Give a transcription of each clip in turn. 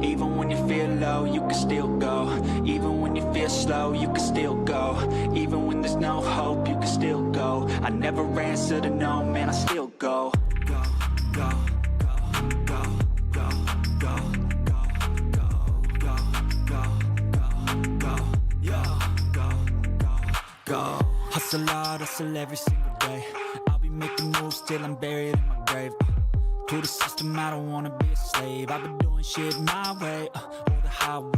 Even when you feel low, you can still go. Even when you feel slow, you can still go. Even when there's no hope, you can still go. I never answer to no, man, I still go. Go, go, go, go, go, go, go, go, go, go, go, go, go, go. Hustle hard, hustle every single day. I'll be making moves till I'm buried in my grave. To the system, I don't wanna be a slave. I've been doing shit my way, or the highway.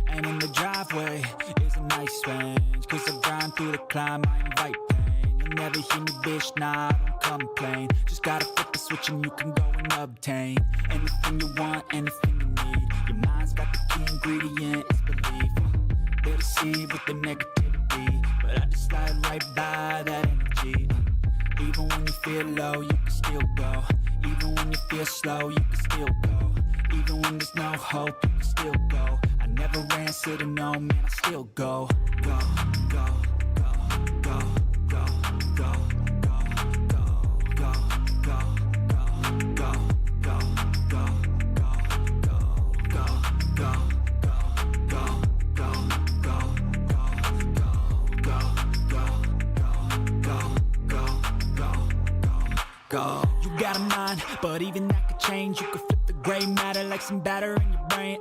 And in the driveway is a nice range. Cause I grind through the climb, I invite pain. You'll never hear me, bitch, nah, I don't complain. Just gotta flip the switch and you can go and obtain anything you want, anything you need. Your mind's got the key ingredient, it's belief. They'll deceive with the negativity, but I just slide right by that energy. Even when you feel low, you can still go. Even when you feel slow, you can still go. Even when there's no hope, you can still go. I never answer to no, man, I still go. Go, go, go, go, go, go, go, go, go, go, go, go, go, go. You got a mind, but even that could change. You could flip the gray matter like some batter in your brain.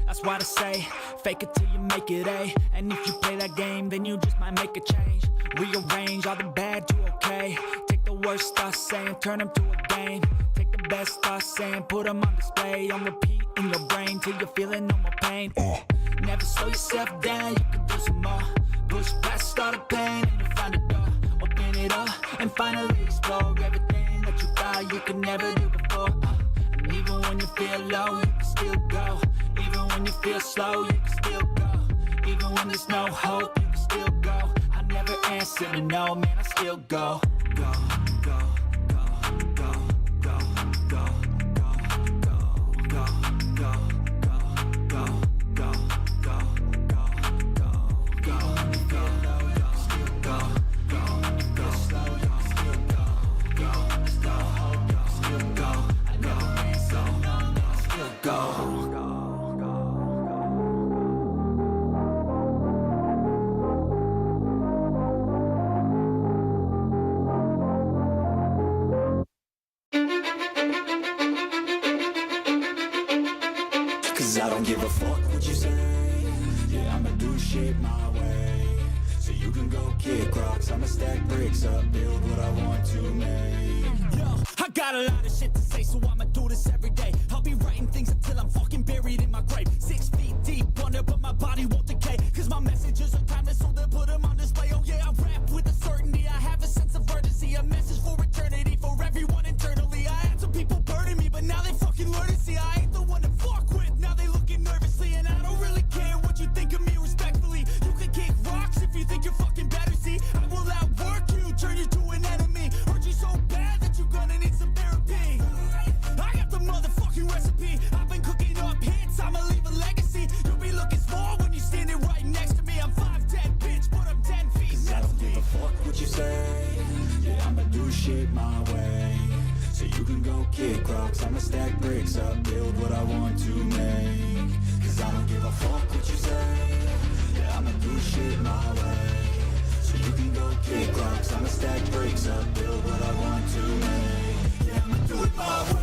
That's why I say, fake it till you make it A. And if you play that game, then you just might make a change. Rearrange all the bad to okay. Take the worst thoughts saying, turn them to a game. Take the best thoughts saying, put them on display. On repeat in your brain till you're feeling no more pain. Never slow yourself down, you can do some more. Push past all the pain and you'll find a door. Open it up and finally explore everything that you thought you could never do before. And even when you feel low, you can still go. Even when you feel slow, you can still go. Even when there's no hope, you can still go. I never answer to no, man, I still go. Go, go, go, go, go, go, go, go, go, go, go, go, go, go, go, go. Even when you feel low, you can still go. Even when you feel slow, you can still go. Even when there's no hope, you can still go. I never answer to no, man, I still go. Cause I don't give a fuck what you say. Yeah, I'ma do shit my way. So you can go kick rocks, I'ma stack bricks up, build what I want to make. Yo, I got a lot of shit to say, so I'ma do this every day. I'll be writing things until I'm fucking buried in my grave. 6 feet deep under, but my body won't decay. Cause my messages are timeless, so they'll put them on display. Oh yeah, I rap with a certainty, I have a sense of urgency. A message for eternity, for everyone internally. I had some people burning me, but now they fucking learn to see I ain't the one to fuck with. Now they looking nervously, and I don't really care what you think of me respectfully. You can kick rocks if you think you're fucking better, see. I will outwork you, turn you to an enemy. Hurt you so bad that you're gonna need some therapy. I got the motherfucking recipe. I've been cooking up hits, I'ma leave a legacy. You'll be looking small when you're standing right next to me. I'm 5'10", bitch, but I'm 10 feet. Cause I don't give a fuck what you say. Yeah, I'ma do shit my way. So you can go kick rocks, I'ma stack bricks up, build what I want to make. Cause I don't give a fuck what you say. Yeah, I'ma do shit my way. So you can go kick rocks, I'ma stack bricks up, build what I want to make. Yeah, I'ma do it my way.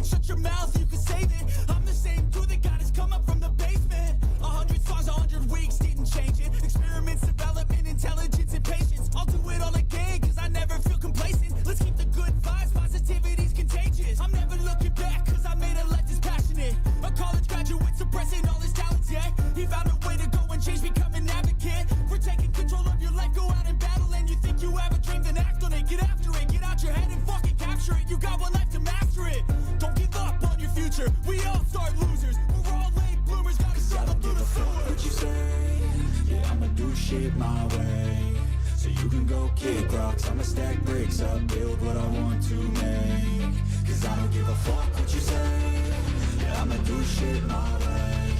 Shut your mouth, you can save it. I'm the same dude that got his come up from the basement. 100 songs, 100 weeks, didn't change it. Experiments, development, intelligence, and patience. I'll do it all again, cause I never feel complacent. Let's keep the good vibes, positivity's contagious. I'm never looking back, cause I made a life that's passionate. A college graduate suppressing all his talents, yeah. He found a way to go and change, become an advocate. For taking control of your life, go out and battle. And you think you have a dream, then act on it. Get after it, get out your head and fucking capture it. You got one life to master it. Don't give up on your future, we all start losers. We're all late bloomers, gotta struggle through the sewer. What you say? Yeah, I'ma do shit my way. So you can go kick rocks, I'ma stack bricks up, build what I want to make. Cause I don't give a fuck what you say, yeah, I'ma do shit my way.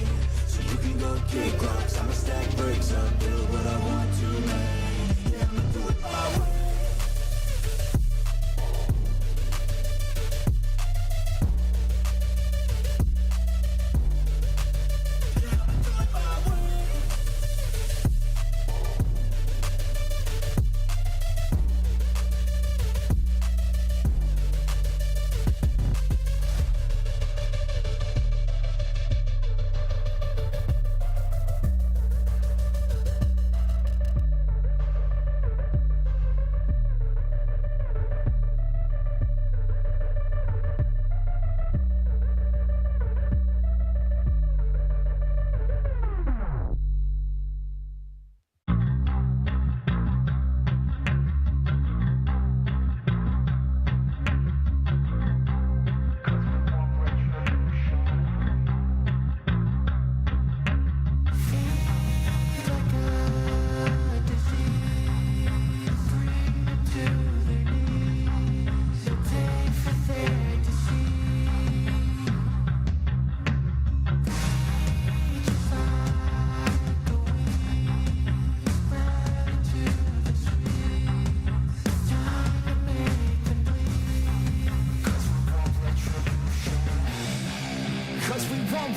So you can go kick rocks, I'ma stack bricks up, build what I want to make. Yeah, I'ma do it my way.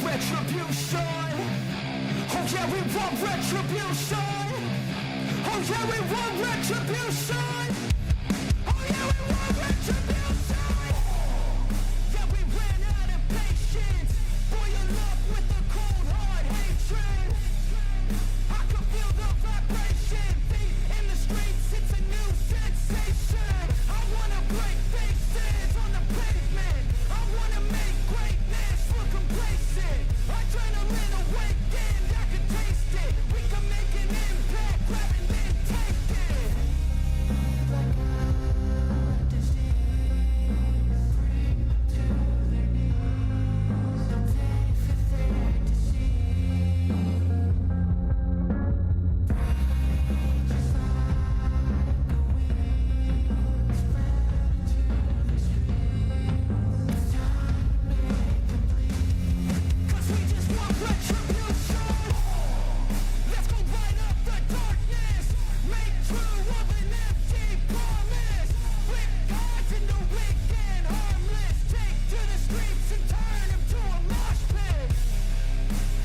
Retribution. Oh yeah, we want retribution. Oh yeah, we want retribution. Oh yeah, we want retribution. Yeah, we ran out of patience. For your love with a cold hard hatred. I can feel the vibration. Feet in the streets, it's a new sensation. I wanna break faces on the pavement. I wanna make greatness look complacent. Adrenaline awakened, I can taste it. We can make an impact, grab and then take it. Like a disease, bring to their knees. So take for their disease. Just like a weed, spread to the streets. Time to make them bleed. 'Cause we just want retribution. Let's go light up the darkness. Make true of an empty promise. Flip cards into weak and harmless. Take to the streets and turn them to a mosh pit.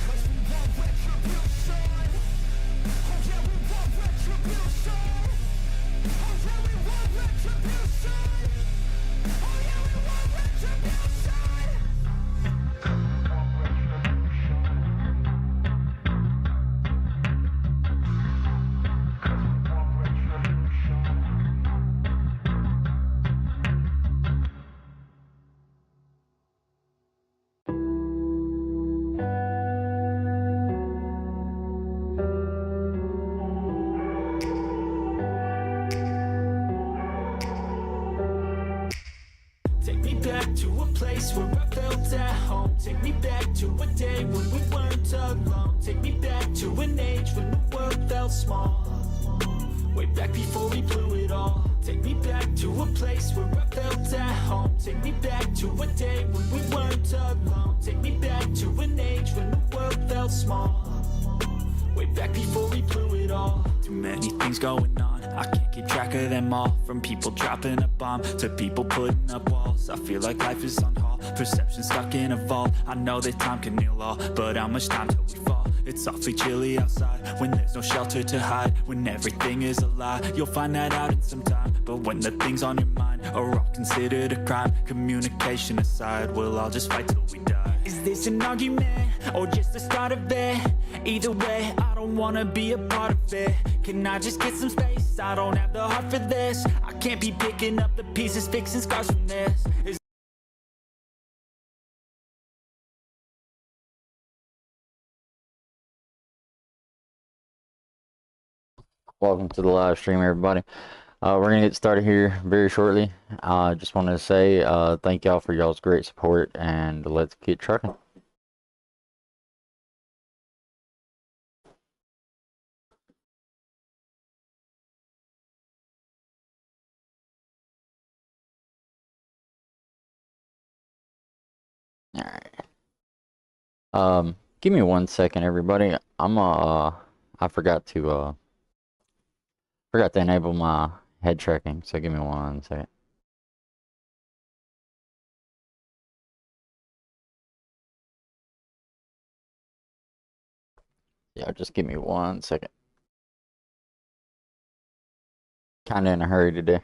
'Cause we want retribution. Oh yeah, we want retribution. Oh yeah, we want retribution. Oh yeah, we want retribution. Take me back to a place where I felt at home. Take me back to a day when we weren't alone. Take me back to an age when the world felt small. Way back before we blew it all. Take me back to a place where I felt at home. Take me back to a day when we weren't alone. Take me back to an age when the world felt small. Way back before we blew it all. Too many things going on, I can't keep track of them all. From people dropping a bomb to people putting up walls. I feel like life is on hold, perception stuck in a vault. I know that time can heal all, but how much time till we fall? It's awfully chilly outside, when there's no shelter to hide. When everything is a lie, you'll find that out in some time. But when the things on your mind are all considered a crime, communication aside, we'll all just fight till we die. Is this an argument, or just the start of it? Either way, I don't wanna be a part of it. Can I just get some space? I don't have the heart for this. I can't be picking up the pieces, fixing scars from this. Welcome to the live stream, everybody. We're gonna get started here very shortly. Just wanted to say thank y'all for y'all's great support, and let's get trucking. Give me 1 second, everybody. I forgot to enable my head tracking, so give me 1 second. Yeah, just give me 1 second. Kinda in a hurry today.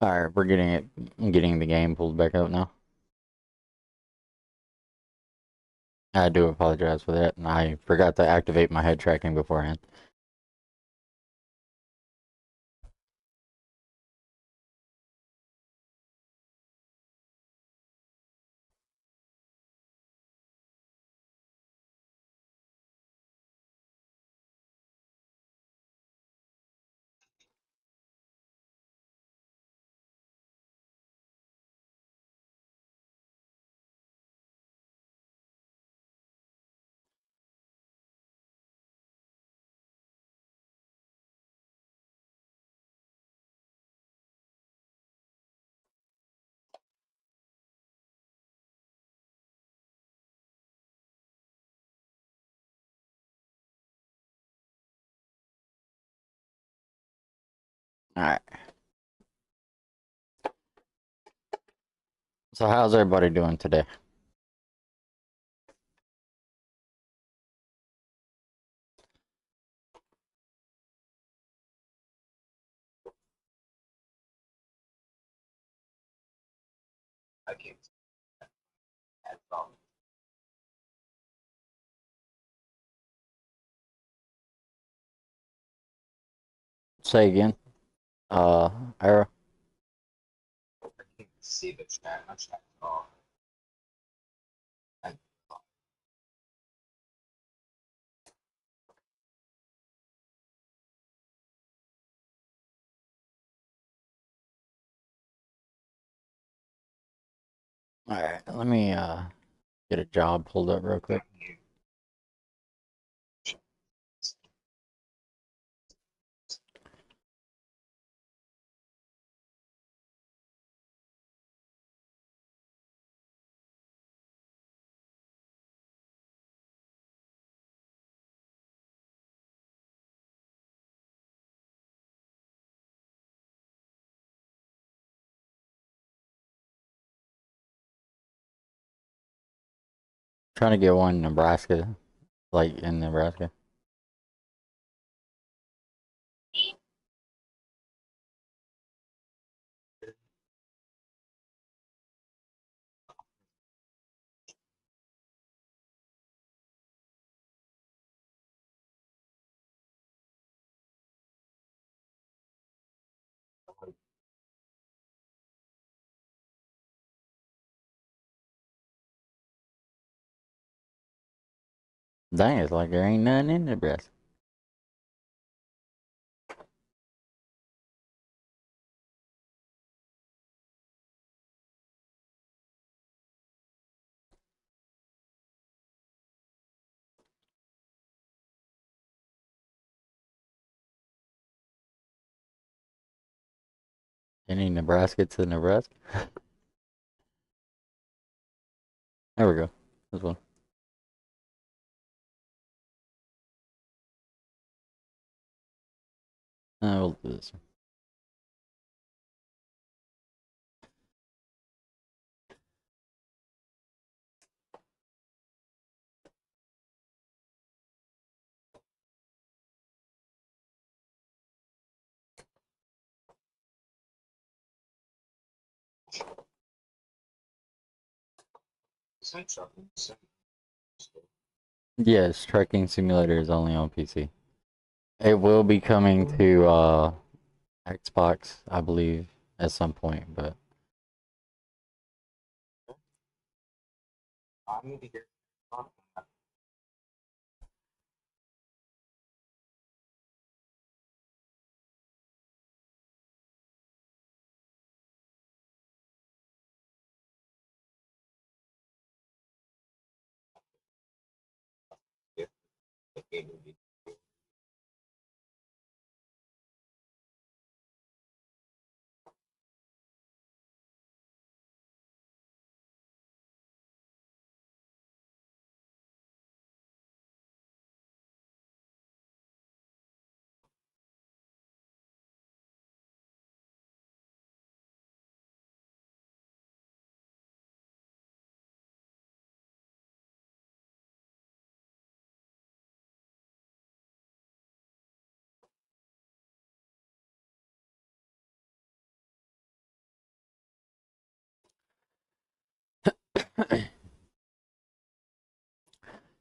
Alright, I'm getting the game pulled back up now. I do apologize for that, and I forgot to activate my head tracking beforehand. Alright. So how's everybody doing today? Say again. Era. Alright, let me get a job pulled up real quick. Trying to get one in Nebraska, like in Nebraska. Dang, it's like there ain't nothing in Nebraska. Any Nebraska to Nebraska? There we go. This one. We'll do this one. Yes, Trucking Simulator is only on PC. It will be coming to Xbox, I believe, at some point, but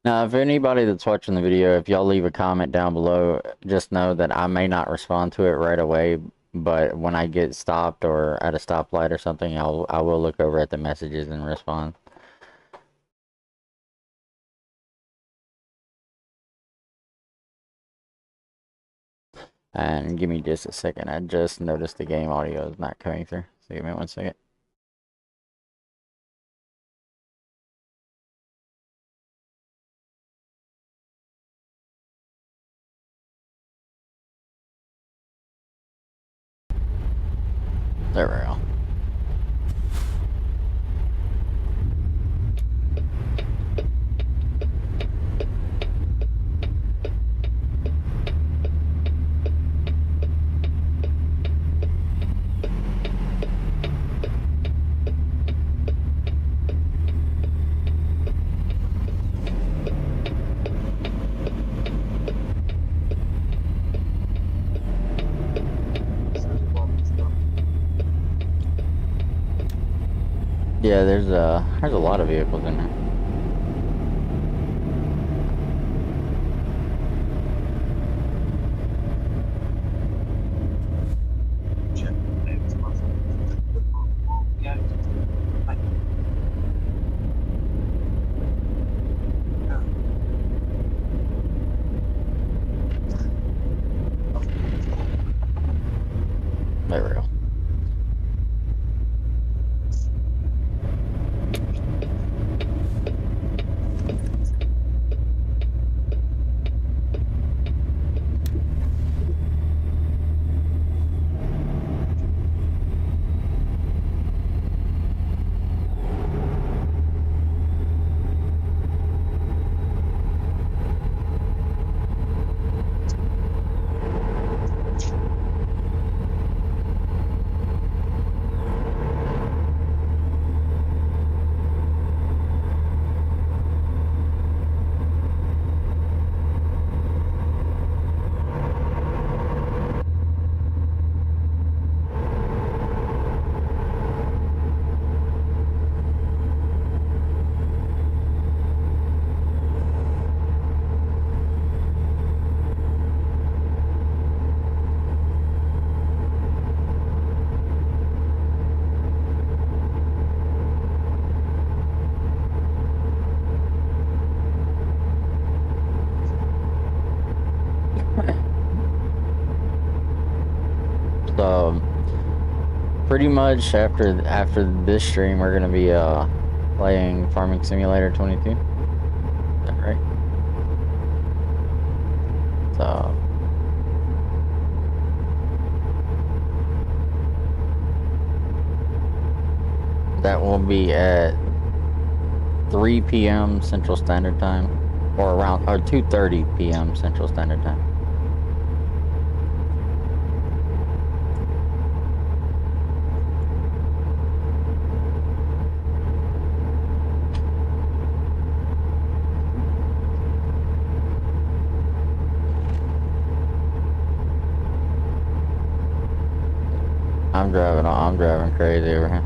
now if anybody that's watching the video, if y'all leave a comment down below, just know that I may not respond to it right away, but when I get stopped or at a stoplight or something, I will look over at the messages and respond. And give me just a second. I just noticed the game audio is not coming through. So give me 1 second. There we go. Yeah, there's a lot of vehicles in there. There we go. So pretty much after this stream, we're gonna be playing Farming Simulator 22. Is that right? So that will be at 3 p.m. Central Standard Time, or 2:30 p.m. Central Standard Time. I'm driving crazy over here.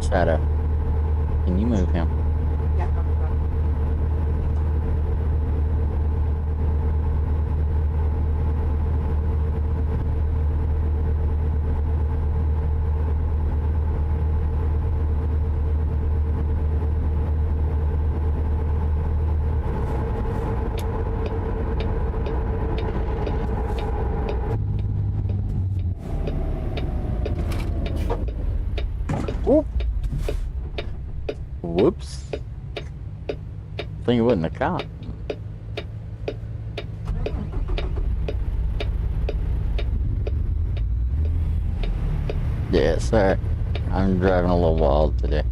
Shadow, can you move him? Yeah. Whoop. Whoops. Think it wasn't a cop. Yeah, sorry. I'm driving a little wild today.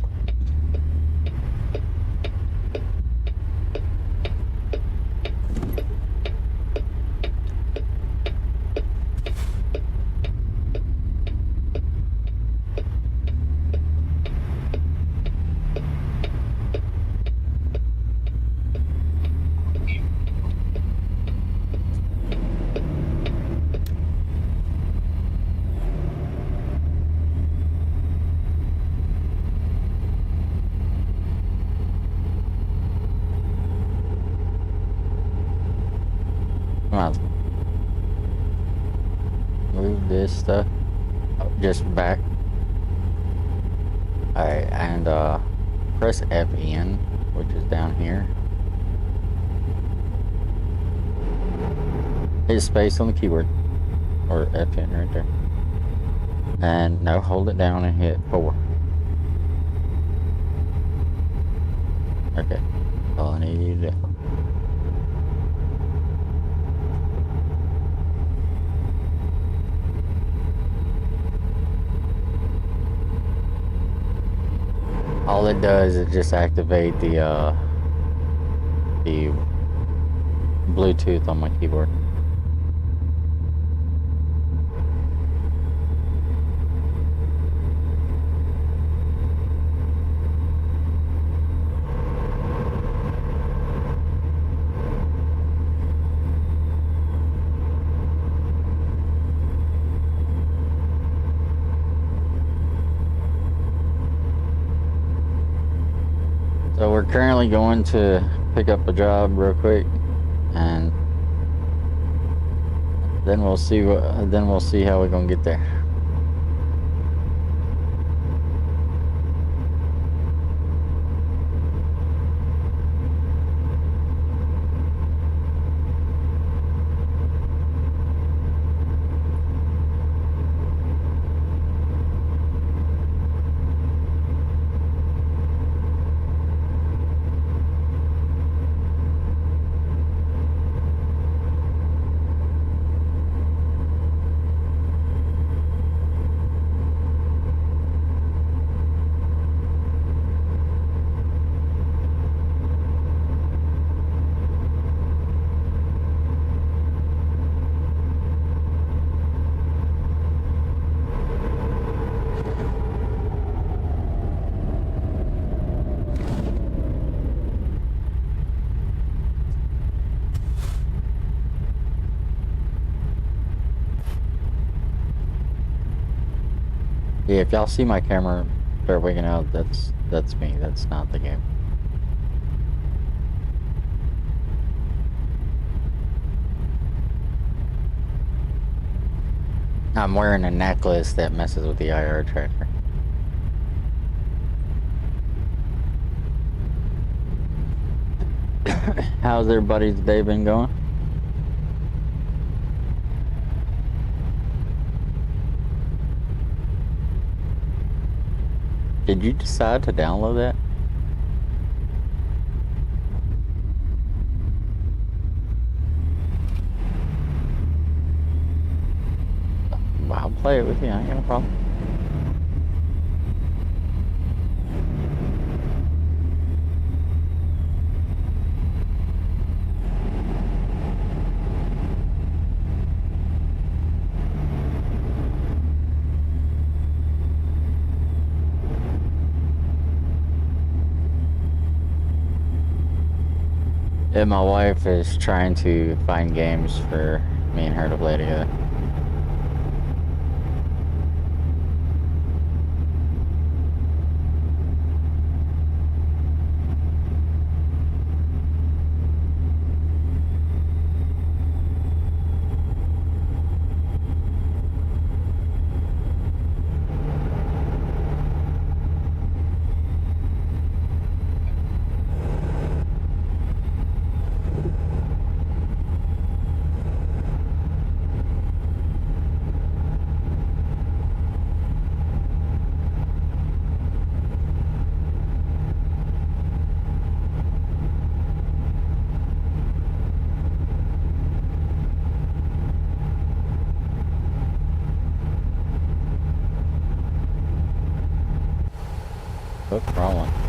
Come on. Move this stuff. Oh, just back. Alright, and press FN, which is down here. Hit space on the keyboard. Or FN right there. And no, hold it down and hit 4. Okay. All I need you to do. All it does is just activate the Bluetooth on my keyboard. So we're currently going to pick up a job real quick, and then we'll see how we're gonna get there. Yeah, if y'all see my camera start wigging out, that's me. That's not the game. I'm wearing a necklace that messes with the IR tracker. How's everybody's day been going? Did you decide to download that? Well, I'll play it with you. I ain't got no problem. And my wife is trying to find games for me and her to play together. What's wrong with me?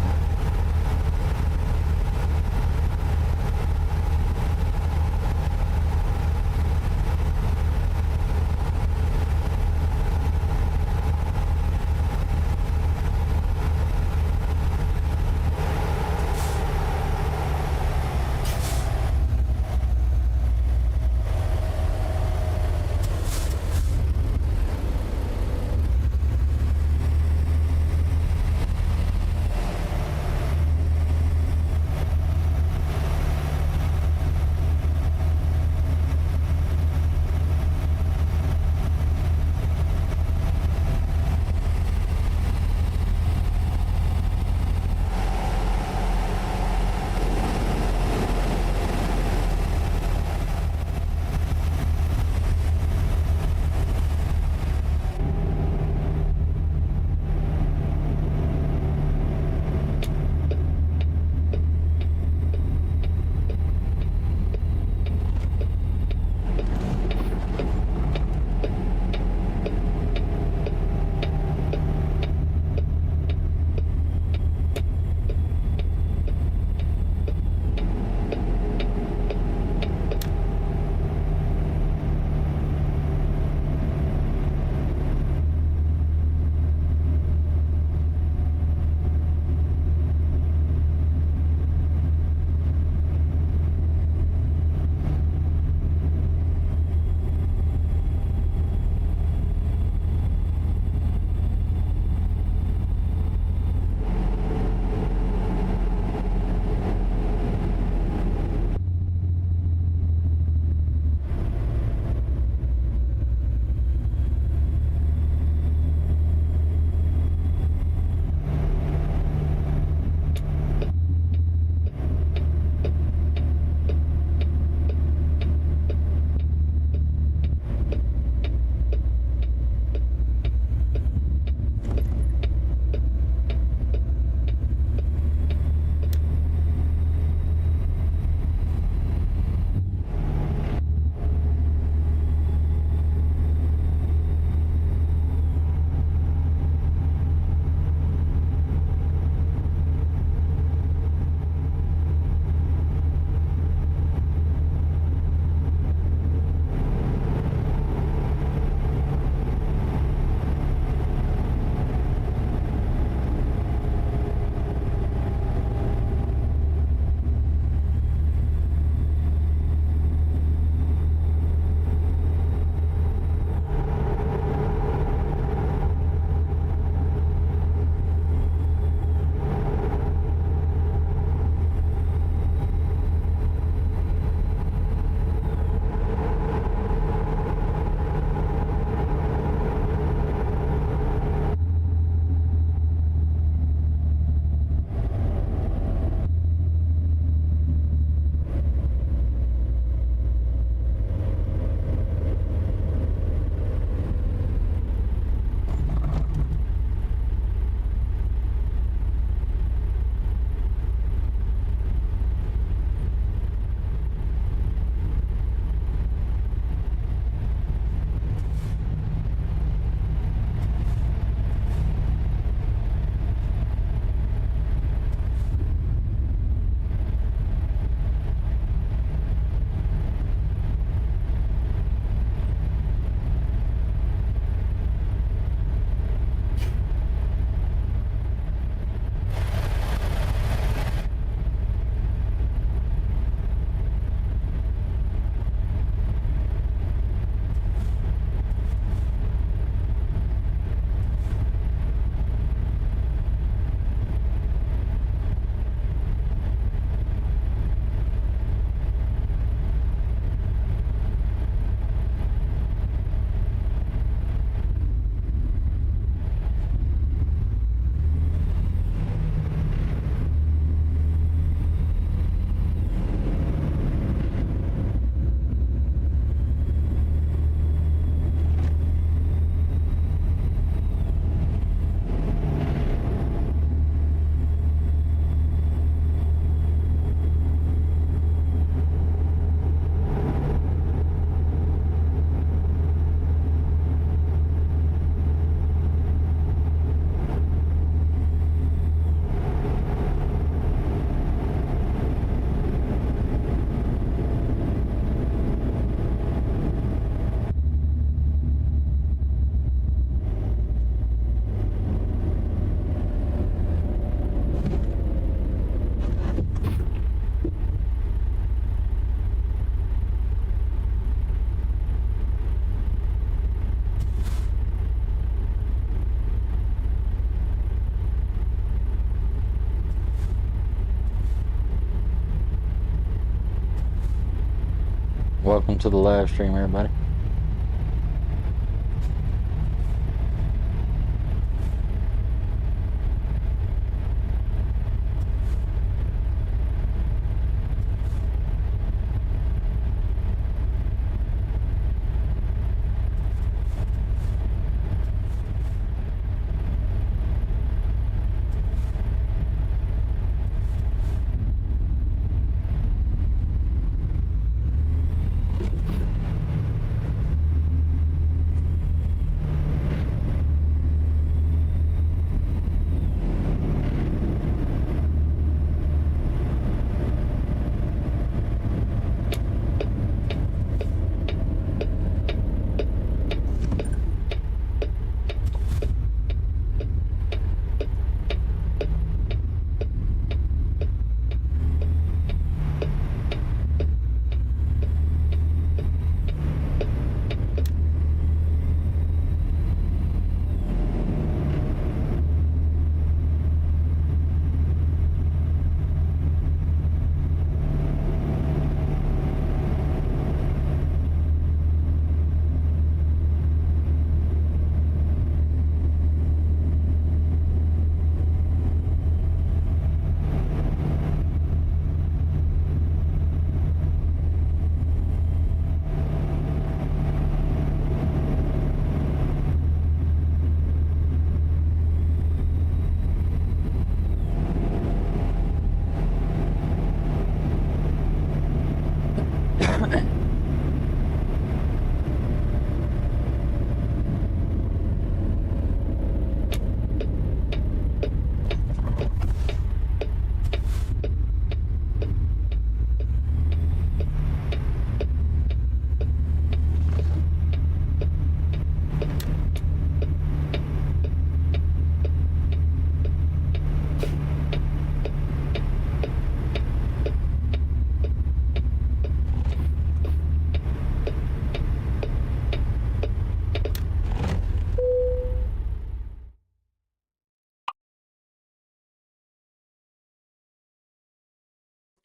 Welcome to the live stream, everybody.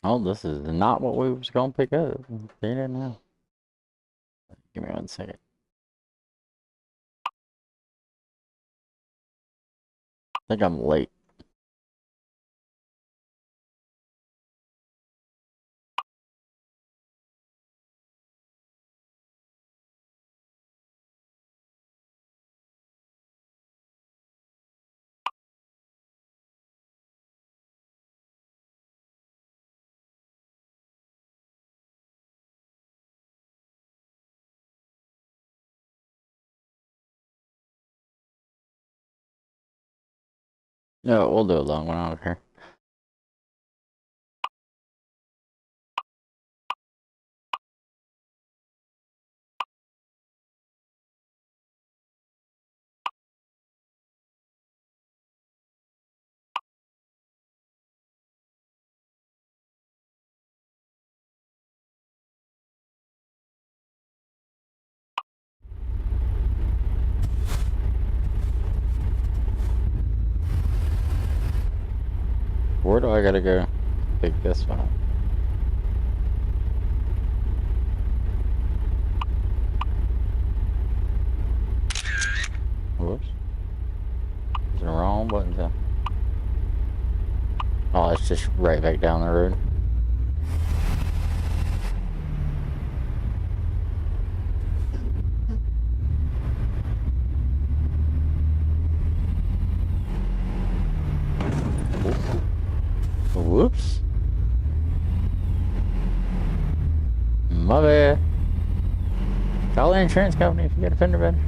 Oh, this is not what we was gonna pick up. See that now? Give me 1 second. I think I'm late. No, we'll do a long one. I don't care. Where do I gotta go? Pick this one up. Whoops. Is it the wrong button? To... Oh, it's just right back down the road. Whoops. My bad. Call the insurance company if you get a fender bender.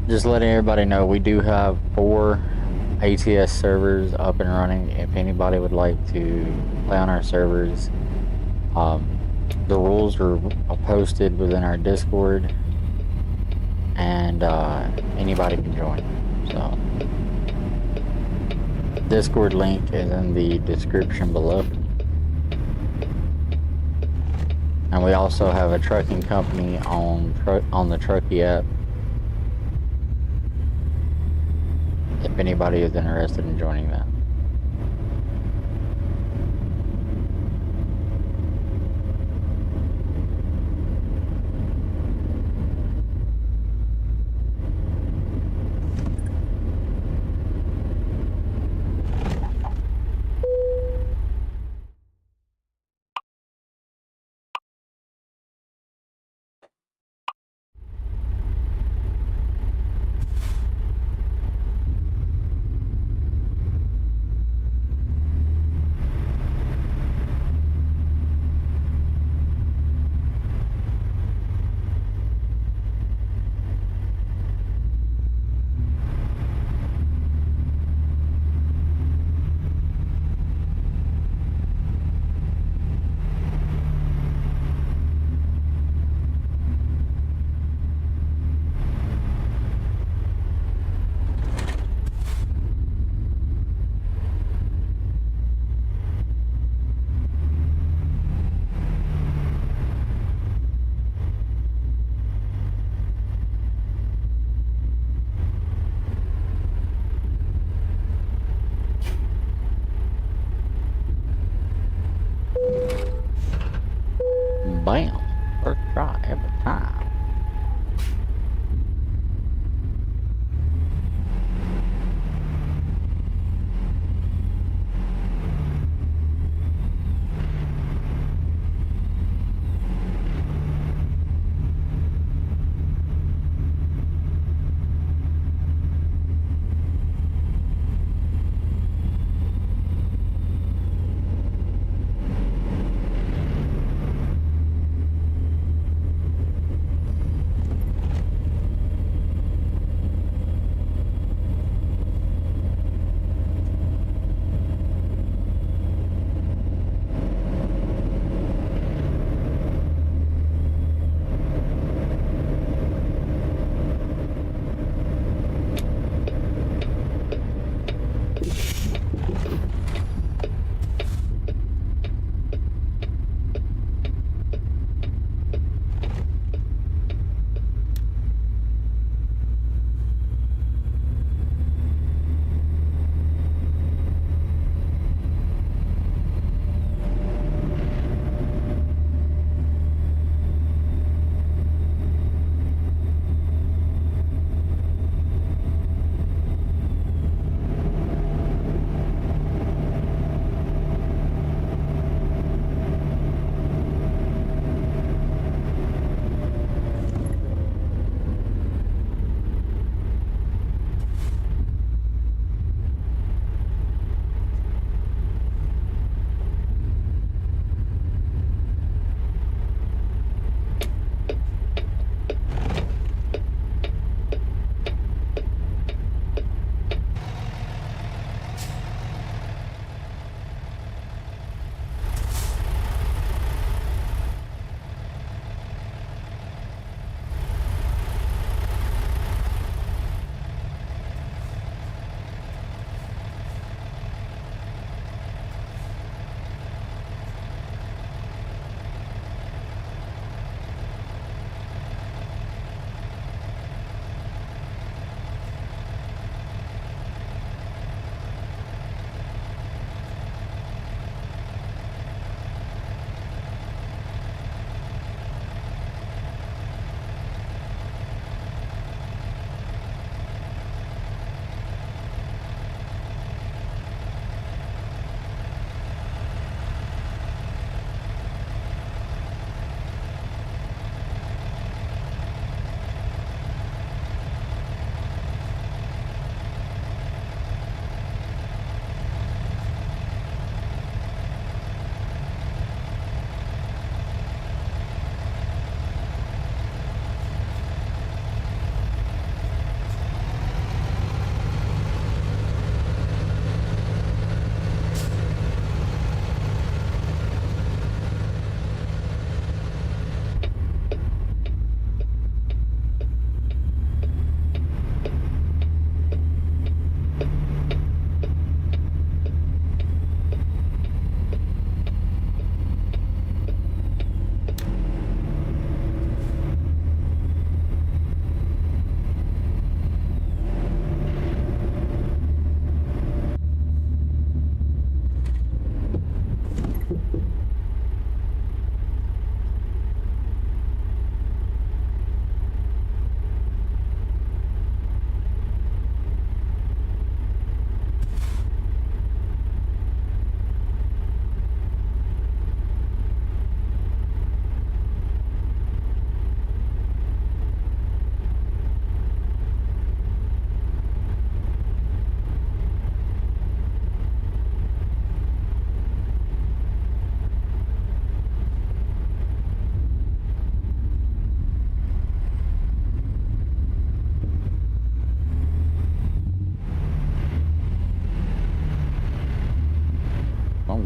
just letting everybody know we do have 4 ATS servers up and running. If anybody would like to play on our servers, the rules are posted within our Discord, and anybody can join. So, Discord link is in the description below. And we also have a trucking company on the Trucky app, if anybody is interested in joining that.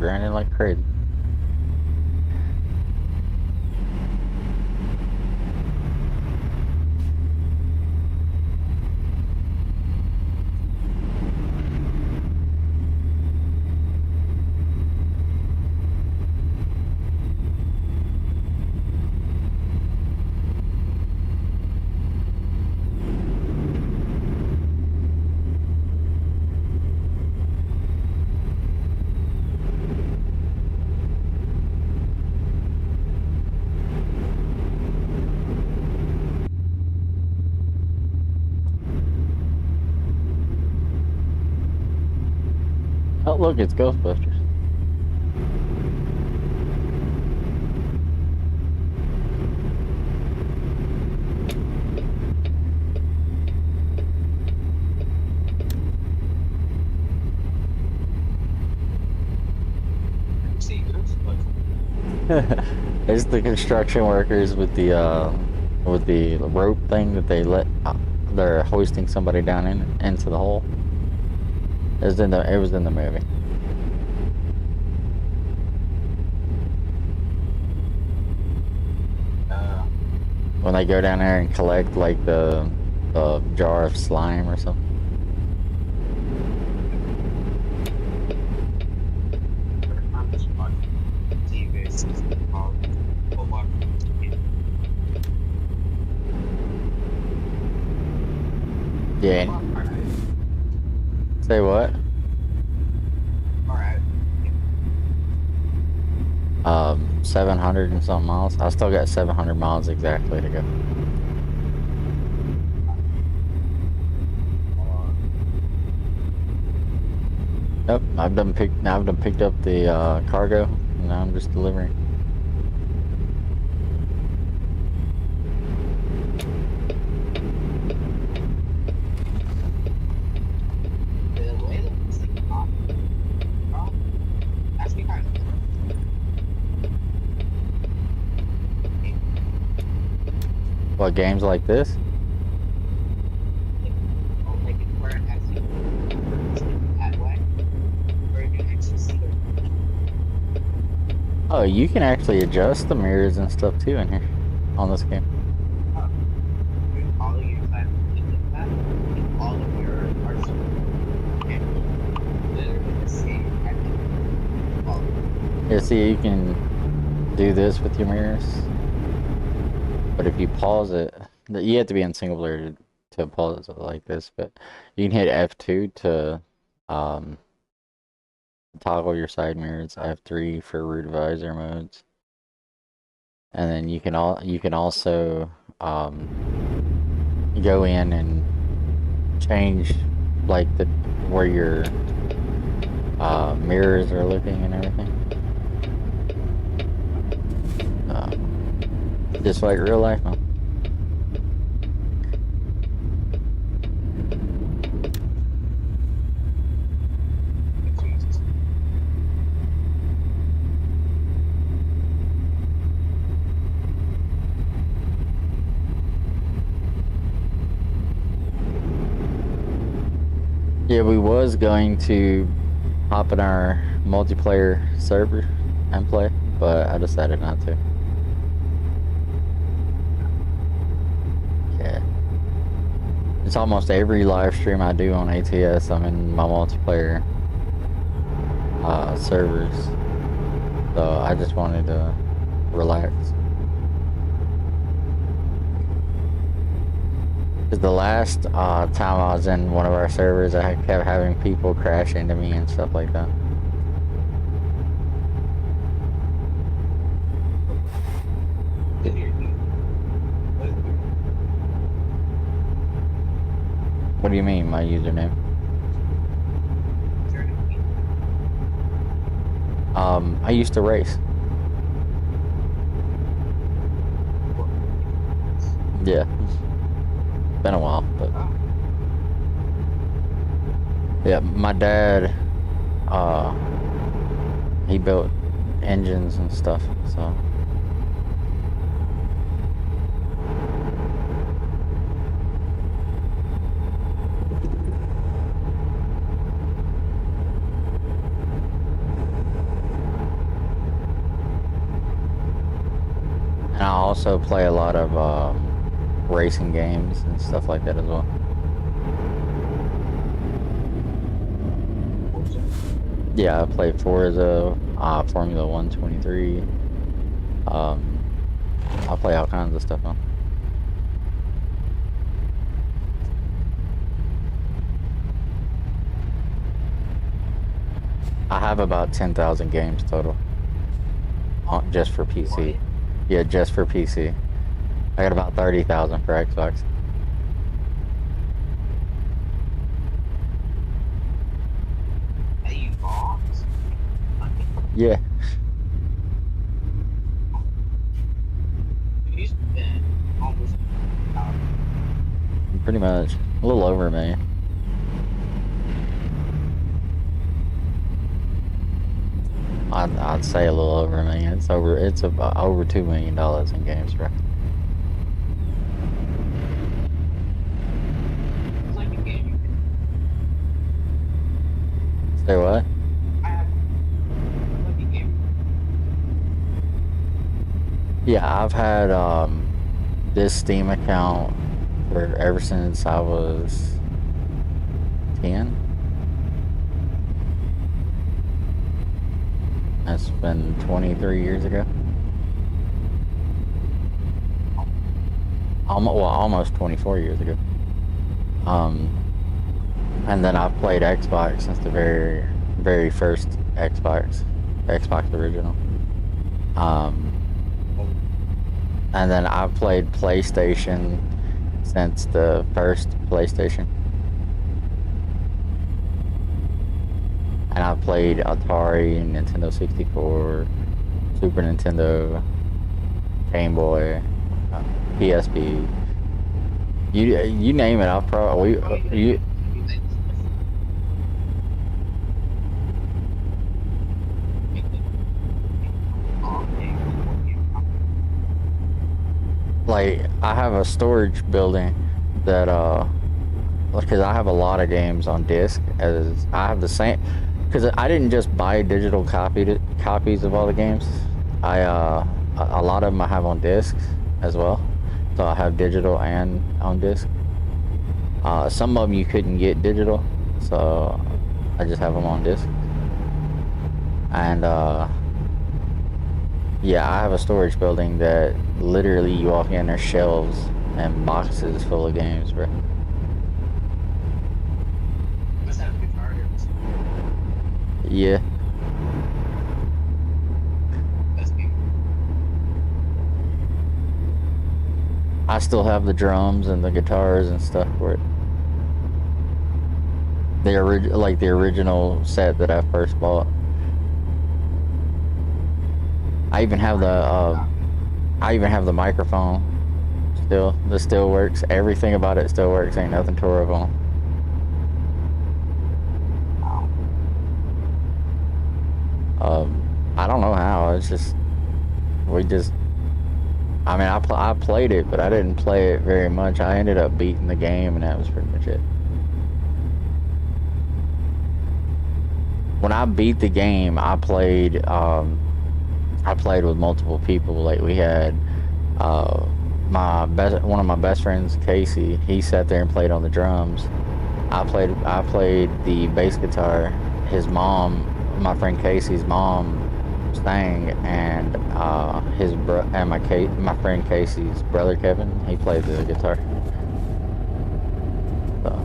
grinding like crazy. Oh, look, it's Ghostbusters. It's the construction workers with the rope thing that they let. They're hoisting somebody down into the hole. It was in the movie. When they go down there and collect like the jar of slime or something. Yeah. Say what? 700 and something miles. I still got 700 miles exactly to go. Yep, I've done picked up the cargo, and now I'm just delivering. What, games like this? Oh, you can actually adjust the mirrors and stuff too in here on this game. Yeah, see, you can do this with your mirrors, but if you pause it, you have to be in single player to pause it like this, but you can hit F2 to toggle your side mirrors, F3 for rear visor modes, and then you can also go in and change like where your mirrors are looking and everything, just like real life, man. Yeah, we was going to hop in our multiplayer server and play, but I decided not to. Yeah. It's almost every live stream I do on ATS, I'm in my multiplayer servers. So I just wanted to relax. The last time I was in one of our servers, I kept having people crash into me and stuff like that. What do you mean, my username? I used to race. Yeah. Been a while, but yeah, my dad he built engines and stuff, so also play a lot of racing games and stuff like that as well. Yeah, I play Forza, Formula 123. I play all kinds of stuff on. I have about 10,000 games total. Just for PC. Yeah, just for PC. I got about 30,000 for Xbox. Yeah. Pretty much. A little over me. I'd say a little over a million. It's about over $2 million in games, bro. Say what? Yeah, I've had this Steam account for ever since I was 10. That's been 23 years ago. Almost 24 years ago. And then I've played Xbox since the very first Xbox original. And then I've played PlayStation since the first PlayStation. And I've played Atari, Nintendo 64, Super Nintendo, Game Boy, PSP. You name it, I've probably like I have a storage building that because I have a lot of games on disc. As I have the same, because I didn't just buy digital copies of all the games. A lot of them I have on discs as well, so I have digital and on disc. Some of them you couldn't get digital, so I just have them on disc. And yeah, I have a storage building that literally you walk in, there's shelves and boxes full of games, bro. Yeah. I still have the drums and the guitars and stuff for it. The original set that I first bought. I even have the microphone still. This still works. Everything about it still works. Ain't nothing tore up on. I don't know how. It's just I mean, I played it, but I didn't play it very much. I ended up beating the game, and that was pretty much it. When I beat the game, I played with multiple people. Like we had one of my best friends, Casey. He sat there and played on the drums. I played the bass guitar. His mom, my friend Casey's mom, sang, and my friend Casey's brother Kevin, he played the guitar. So.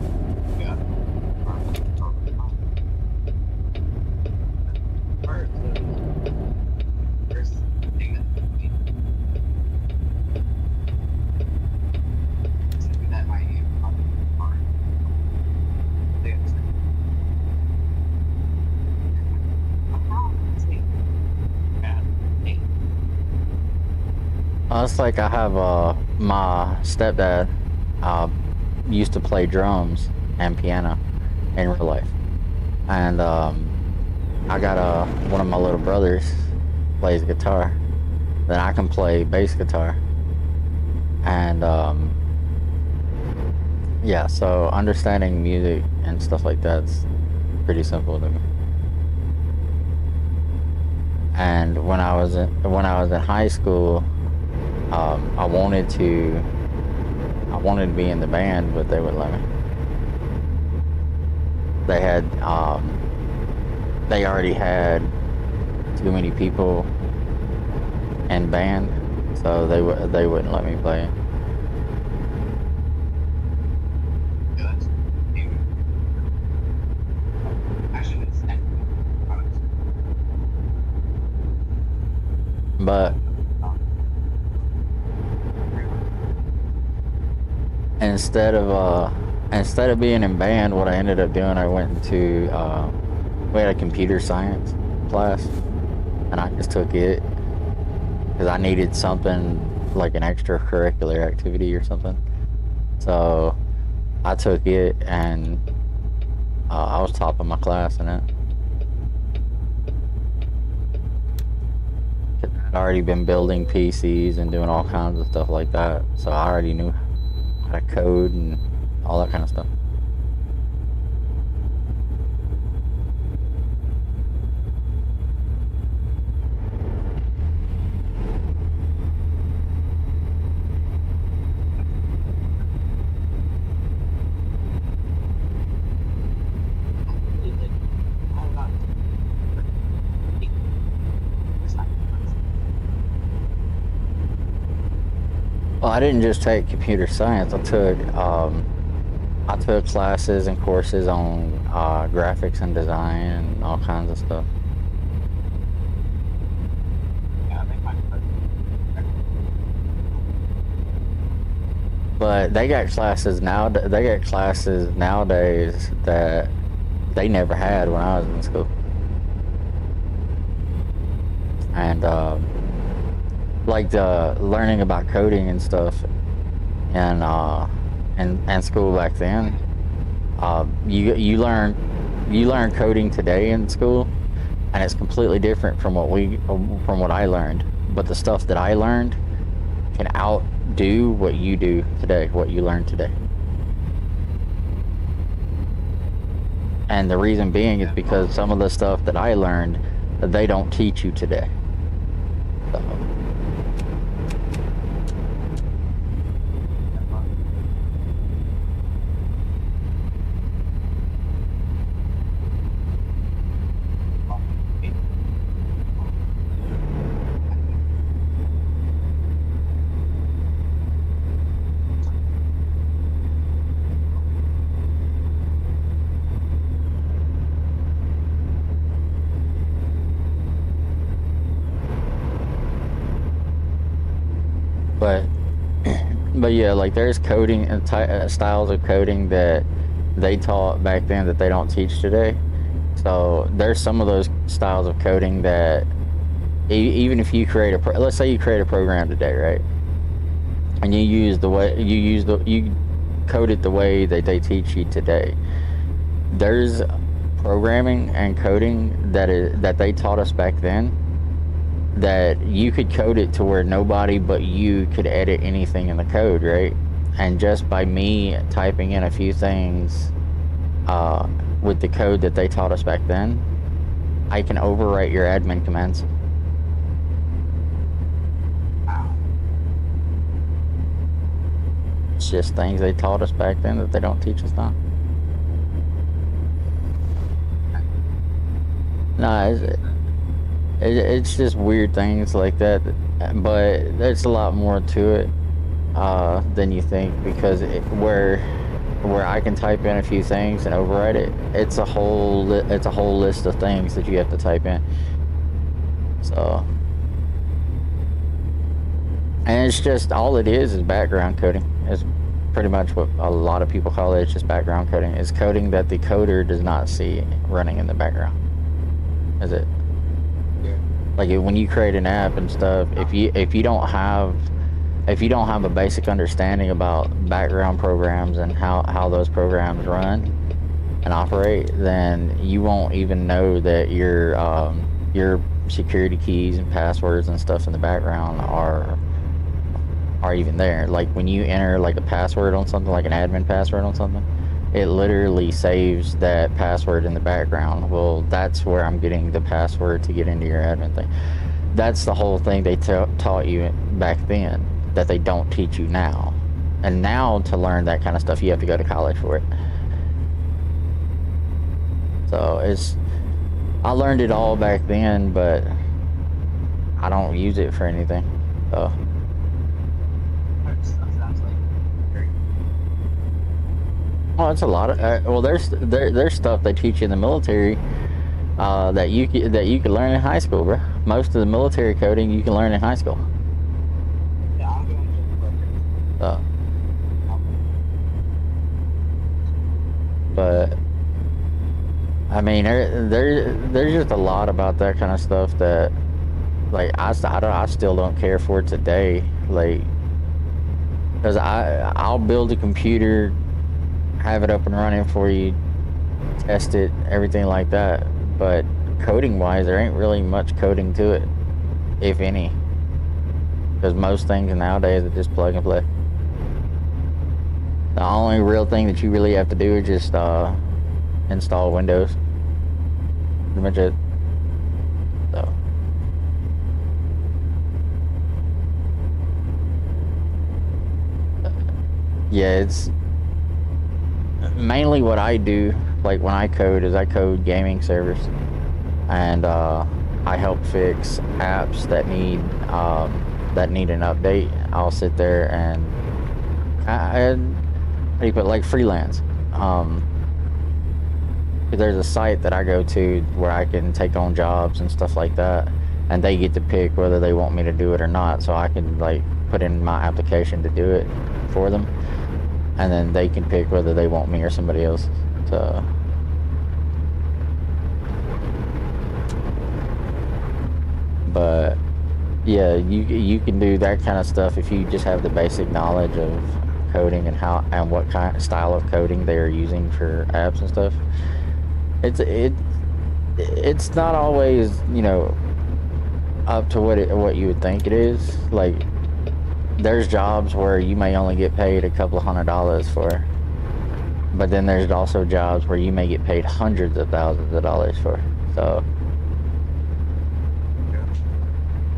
It's like I have my stepdad used to play drums and piano in real life, and I got one of my little brothers plays guitar, then I can play bass guitar, and yeah, so understanding music and stuff like that's pretty simple to me. And when I was in high school, I wanted to be in the band, but they wouldn't let me. They had they already had too many people in band, so they wouldn't let me play. But instead of being in band, what I ended up doing, I went to we had a computer science class, and I just took it because I needed something like an extracurricular activity or something. So I took it, and I was top of my class in it. I'd already been building PCs and doing all kinds of stuff like that, so I already knew how to code and all that kind of stuff. Well, I didn't just take computer science. I took classes and courses on graphics and design and all kinds of stuff. But they got classes now. They got classes nowadays that they never had when I was in school, and like the learning about coding and stuff, and school back then. You learn coding today in school, and it's completely different from what I learned. But the stuff that I learned can outdo what you do today, what you learn today. And the reason being is because some of the stuff that I learned, they don't teach you today. So. But yeah, like there's coding and styles of coding that they taught back then that they don't teach today. So there's some of those styles of coding that even if you create let's say you create a program today, right? And you code it the way that they teach you today. There's programming and coding that they taught us back then, that you could code it to where nobody but you could edit anything in the code, right? And just by me typing in a few things with the code that they taught us back then, I can overwrite your admin commands. It's just things they taught us back then that they don't teach us now. No, it's just weird things like that, but there's a lot more to it than you think, because where I can type in a few things and overwrite it, it's a whole list of things that you have to type in. So, and it's just all it is background coding. It's pretty much what a lot of people call it. It's just background coding. It's coding that the coder does not see running in the background. Is it? Like when you create an app and stuff, if you don't have a basic understanding about background programs and how those programs run and operate, then you won't even know that your security keys and passwords and stuff in the background are even there. Like when you enter like a password on something, like an admin password on something, it literally saves that password in the background. Well, that's where I'm getting the password to get into your admin thing. That's the whole thing they taught you back then. that they don't teach you now. And now to learn that kind of stuff, you have to go to college for it. So I learned it all back then, but I don't use it for anything. So. Sounds like very. Well, it's a lot of well, there's stuff they teach you in the military that you can learn in high school, bro. Most of the military coding you can learn in high school. Yeah, I'm going to So. But I mean, there's just a lot about that kind of stuff that, like, I still don't care for today, like, because I'll build a computer, have it up and running for you, test it, everything like that. But coding wise, there ain't really much coding to it, if any, because most things nowadays are just plug and play. The only real thing that you really have to do is just install Windows. Pretty much it. So. Yeah, it's mainly what I do. Like when I code, is I code gaming servers, and I help fix apps that need an update. I'll sit there and how do you put, like, freelance. There's a site that I go to where I can take on jobs and stuff like that, and they get to pick whether they want me to do it or not. So I can, like, put in my application to do it for them, and then they can pick whether they want me or somebody else. So but yeah, you can do that kind of stuff if you just have the basic knowledge of coding and how and what kind of style of coding they are using for apps and stuff. It's not always, you know, up to what you would think it is. Like, there's jobs where you may only get paid a couple of $100s for, but then there's also jobs where you may get paid hundreds of thousands of dollars for. So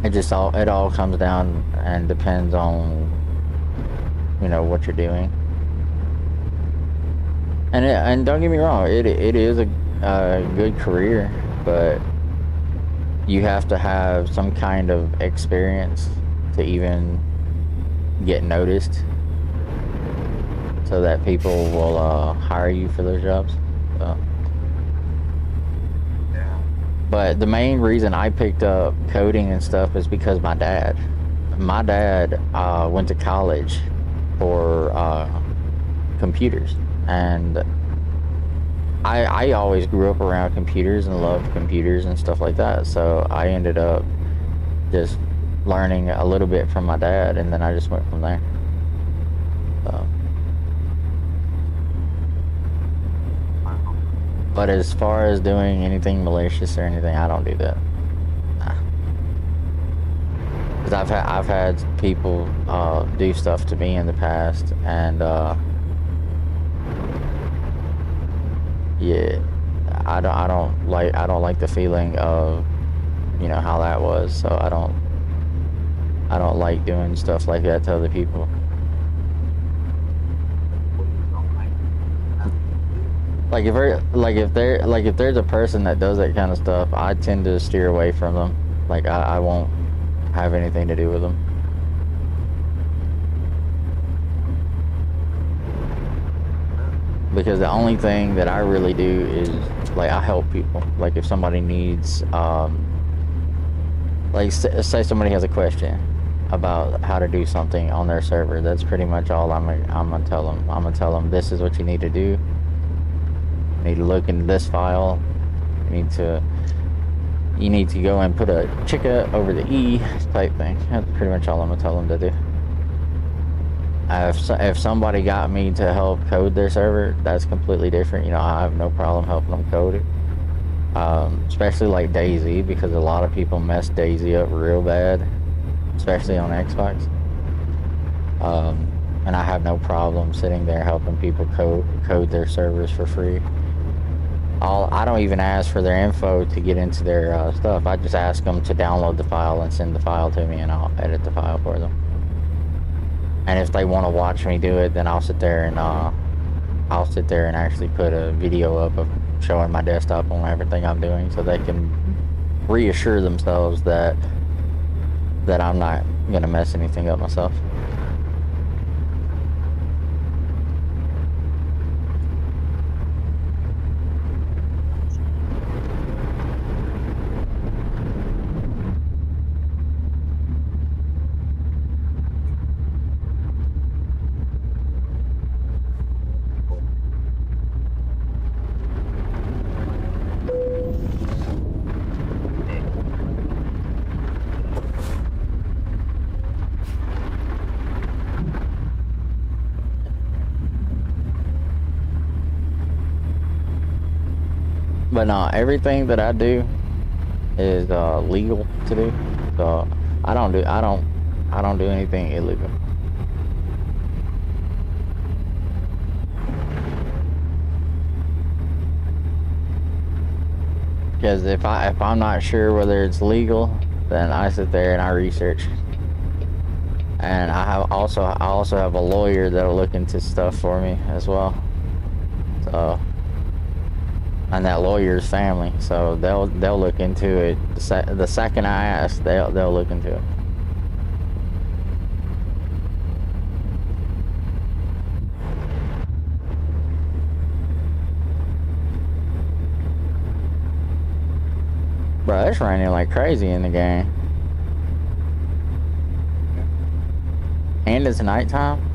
it all comes down and depends on, you know, what you're doing. And don't get me wrong, it is a good career, but you have to have some kind of experience to even get noticed, so that people will hire you for those jobs. So. Yeah. But the main reason I picked up coding and stuff is because my dad went to college for computers, and I always grew up around computers and loved computers and stuff like that, so I ended up just learning a little bit from my dad, and then I just went from there. So. But as far as doing anything malicious or anything, I don't do that. Nah. 'Cause I've had people do stuff to me in the past, and yeah, I don't like the feeling of, you know, how that was. So I don't like doing stuff like that to other people. Like if there's a person that does that kind of stuff, I tend to steer away from them. Like I won't have anything to do with them. Because the only thing that I really do is, like, I help people. Like if somebody needs, like say somebody has a question about how to do something on their server, that's pretty much all I'm gonna tell them. I'm gonna tell them, this is what you need to do. You need to look into this file. You need to go and put a chicka over the E type thing. That's pretty much all I'm gonna tell them to do. If somebody got me to help code their server, that's completely different. You know, I have no problem helping them code it. Especially like DayZ, because a lot of people mess DayZ up real bad, especially on Xbox. And I have no problem sitting there helping people code their servers for free. I don't even ask for their info to get into their stuff. I just ask them to download the file and send the file to me, and I'll edit the file for them. And if they want to watch me do it, then I'll sit there and actually put a video up of showing my desktop on everything I'm doing, so they can reassure themselves that I'm not gonna mess anything up myself. But no, everything that I do is legal to do. So I don't do anything illegal. Because if I'm not sure whether it's legal, then I sit there and I research. And I also have a lawyer that'll look into stuff for me as well. So, and that lawyer's family, so they'll look into it. The second I ask, they'll look into it. Bro, it's raining like crazy in the game. And it's nighttime.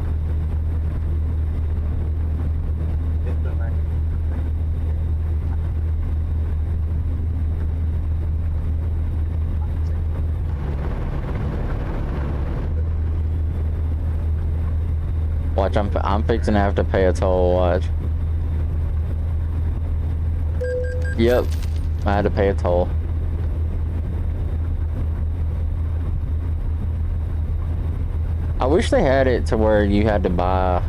Watch, I'm fixing to have to pay a toll, watch. Yep, I had to pay a toll. I wish they had it to where you had to buy,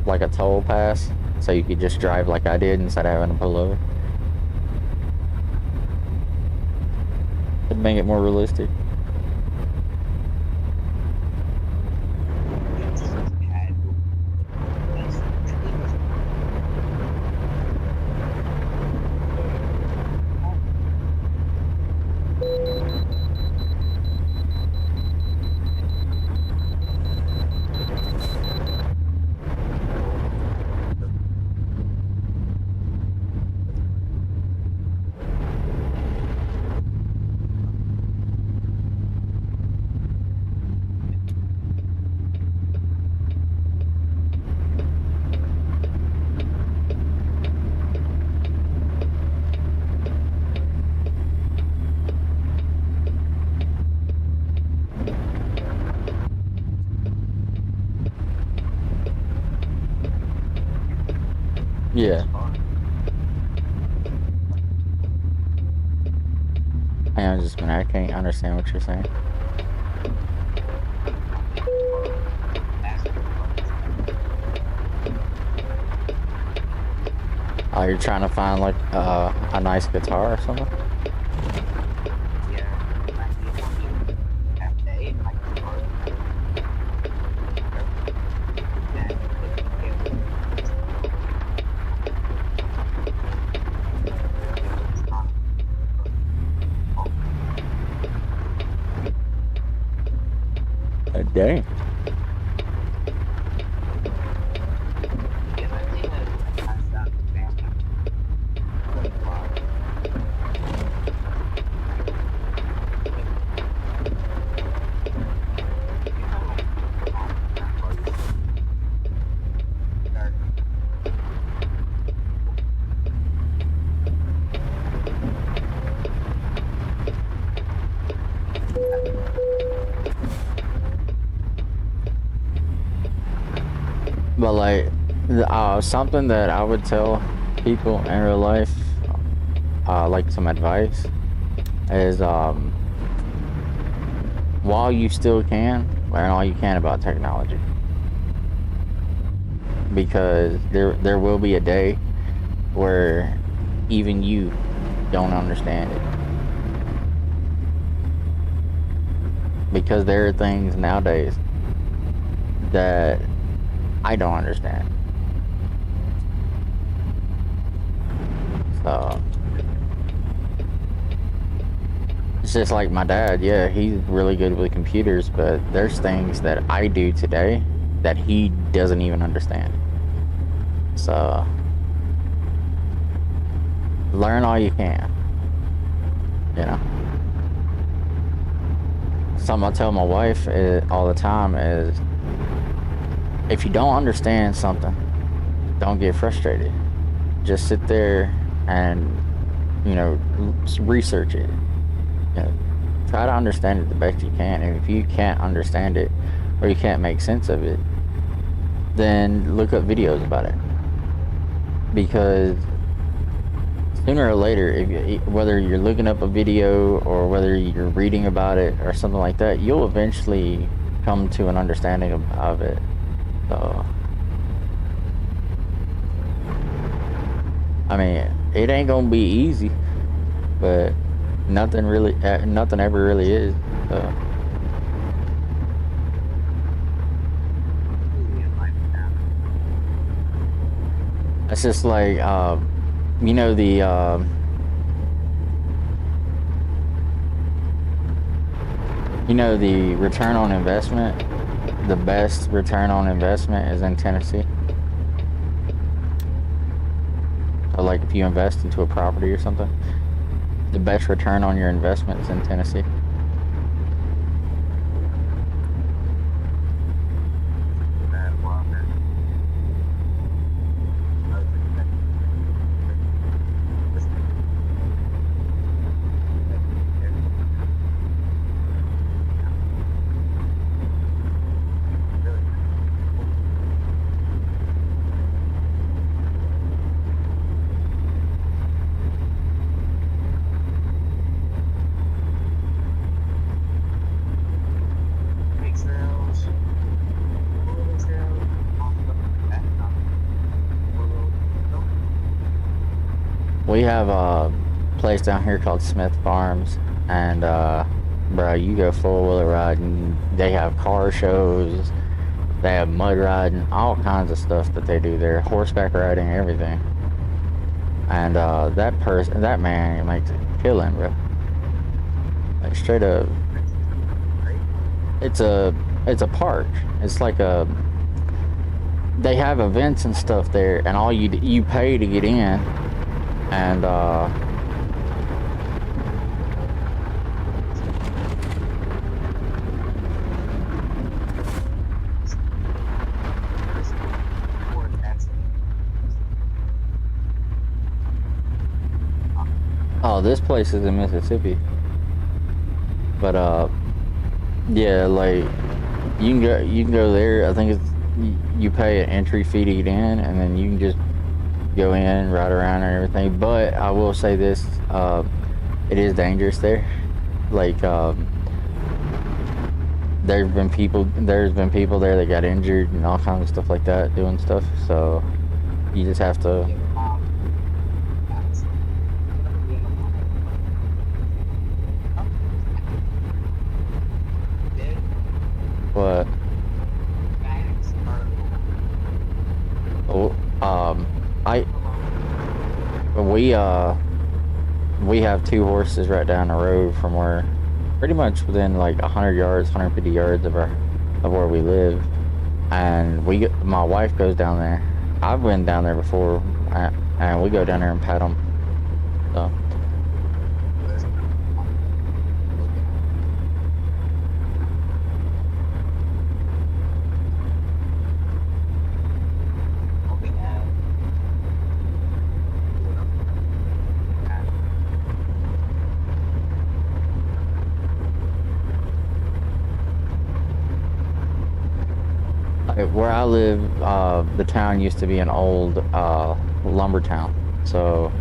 like a toll pass, so you could just drive like I did instead of having to pull over. It'd make it more realistic. Yeah. Hang on just a minute, I can't understand what you're saying. Oh, you're trying to find like a nice guitar or something? Dang. But like, something that I would tell people in real life, like some advice, is while you still can, learn all you can about technology. Because there will be a day where even you don't understand it. Because there are things nowadays that I don't understand. So it's just like my dad. Yeah, he's really good with computers, but there's things that I do today that he doesn't even understand. So learn all you can, you know. Something I tell my wife all the time is, if you don't understand something, don't get frustrated. Just sit there and, you know, research it. You know, try to understand it the best you can. And if you can't understand it or you can't make sense of it, then look up videos about it. Because sooner or later, whether you're looking up a video or whether you're reading about it or something like that, you'll eventually come to an understanding of it. So, I mean, it ain't gonna be easy, but nothing ever really is. So. It's just like, you know, the return on investment. The best return on investment is in Tennessee. So, like, if you invest into a property or something, the best return on your investment is in Tennessee. We have a place down here called Smith Farms, and bro, you go four-wheeler riding. They have car shows, they have mud riding, all kinds of stuff that they do there, horseback riding, everything. And that man makes a killing, bro. Like, straight up. It's a park. It's like they have events and stuff there, and all you pay to get in. And oh, this place is in Mississippi. But yeah, like you can go there. I think it's you pay an entry fee to get in, and then you can just go in, ride around and everything. But I will say this, it is dangerous there. Like, there's been people there that got injured and all kinds of stuff like that doing stuff. So you just have to. What? Oh, we have two horses right down the road from where, pretty much within like 100 yards, 150 yards of where we live, and my wife goes down there. I've been down there before, and we go down there and pat them. So. Where I live, the town used to be an old lumber town, so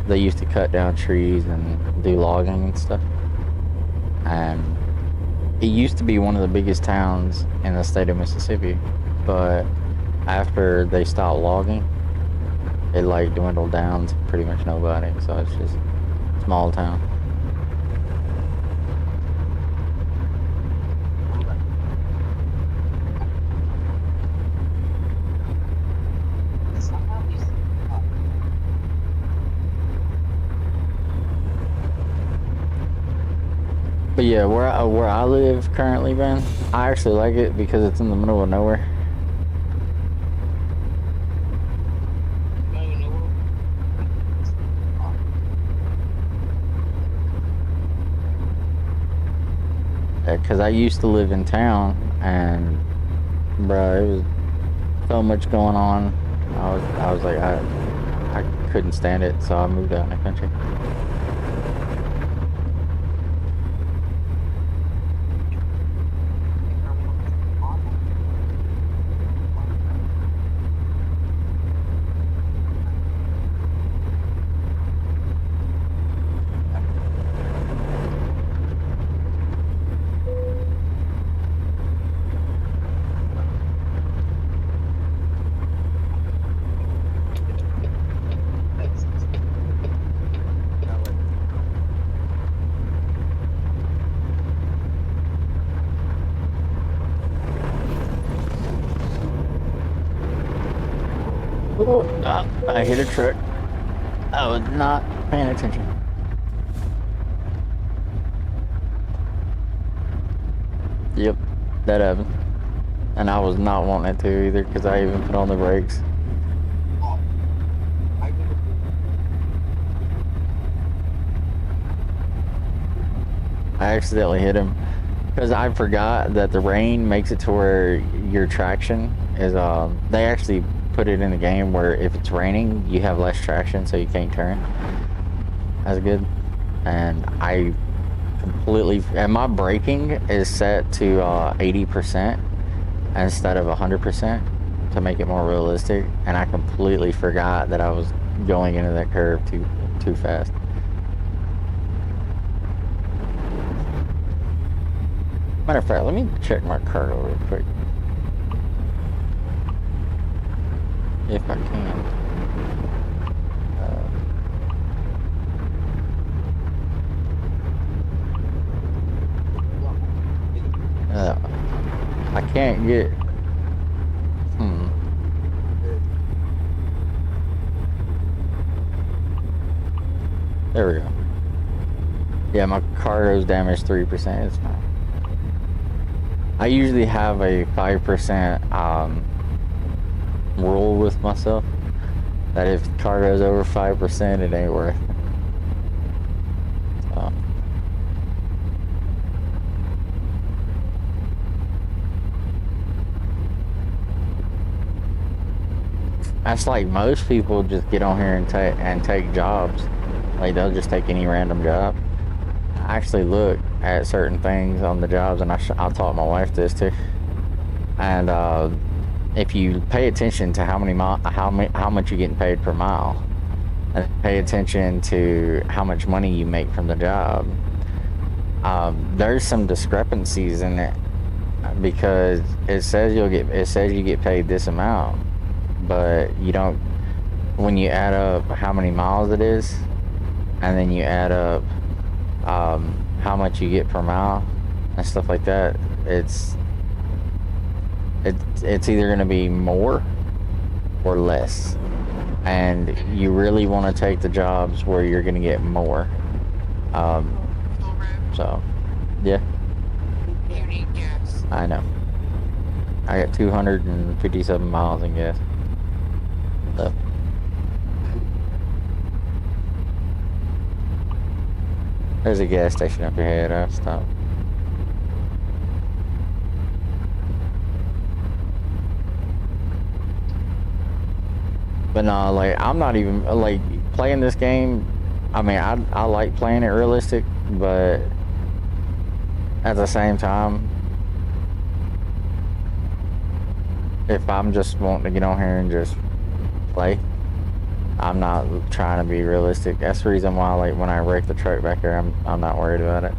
they used to cut down trees and do logging and stuff. And it used to be one of the biggest towns in the state of Mississippi, but after they stopped logging, it like dwindled down to pretty much nobody. So it's just a small town. yeah, where I live currently, man, I actually like it because it's in the middle of nowhere. No, you know what? Because I used to live in town, and bro, it was so much going on. I was like, I couldn't stand it, so I moved out in the country. Oh, I hit a truck. I was not paying attention. Yep, that happened. And I was not wanting it to either, because I even put on the brakes. I accidentally hit him because I forgot that the rain makes it to where your traction is, they actually put it in the game where if it's raining, you have less traction, so you can't turn. That's good. And I completely, and my braking is set to 80% instead of 100% to make it more realistic, and I completely forgot that I was going into that curve too fast. Matter of fact, let me check my cargo real quick. If I can. I can't get... There we go. Yeah, my cargo's damaged 3%. It's fine. I usually have a 5% rule with myself that if cargo's over 5%, it ain't worth it. So. That's like most people just get on here and take jobs. Like they'll just take any random job. I actually look at certain things on the jobs, and I taught my wife this too. And if you pay attention to how much you're getting paid per mile, and pay attention to how much money you make from the job, there's some discrepancies in it because it says you get paid this amount, but you don't. When you add up how many miles it is, and then you add up how much you get per mile and stuff like that, it's either going to be more or less, and you really want to take the jobs where you're going to get more. So yeah, You need gas. I know. I got 257 miles in gas. So. There's a gas station up ahead. I'll stop. But no, like, I'm not even, like, playing this game. I mean, I like playing it realistic, but at the same time, if I'm just wanting to get on here and just play, I'm not trying to be realistic. That's the reason why, like, when I wreck the truck back here, I'm not worried about it.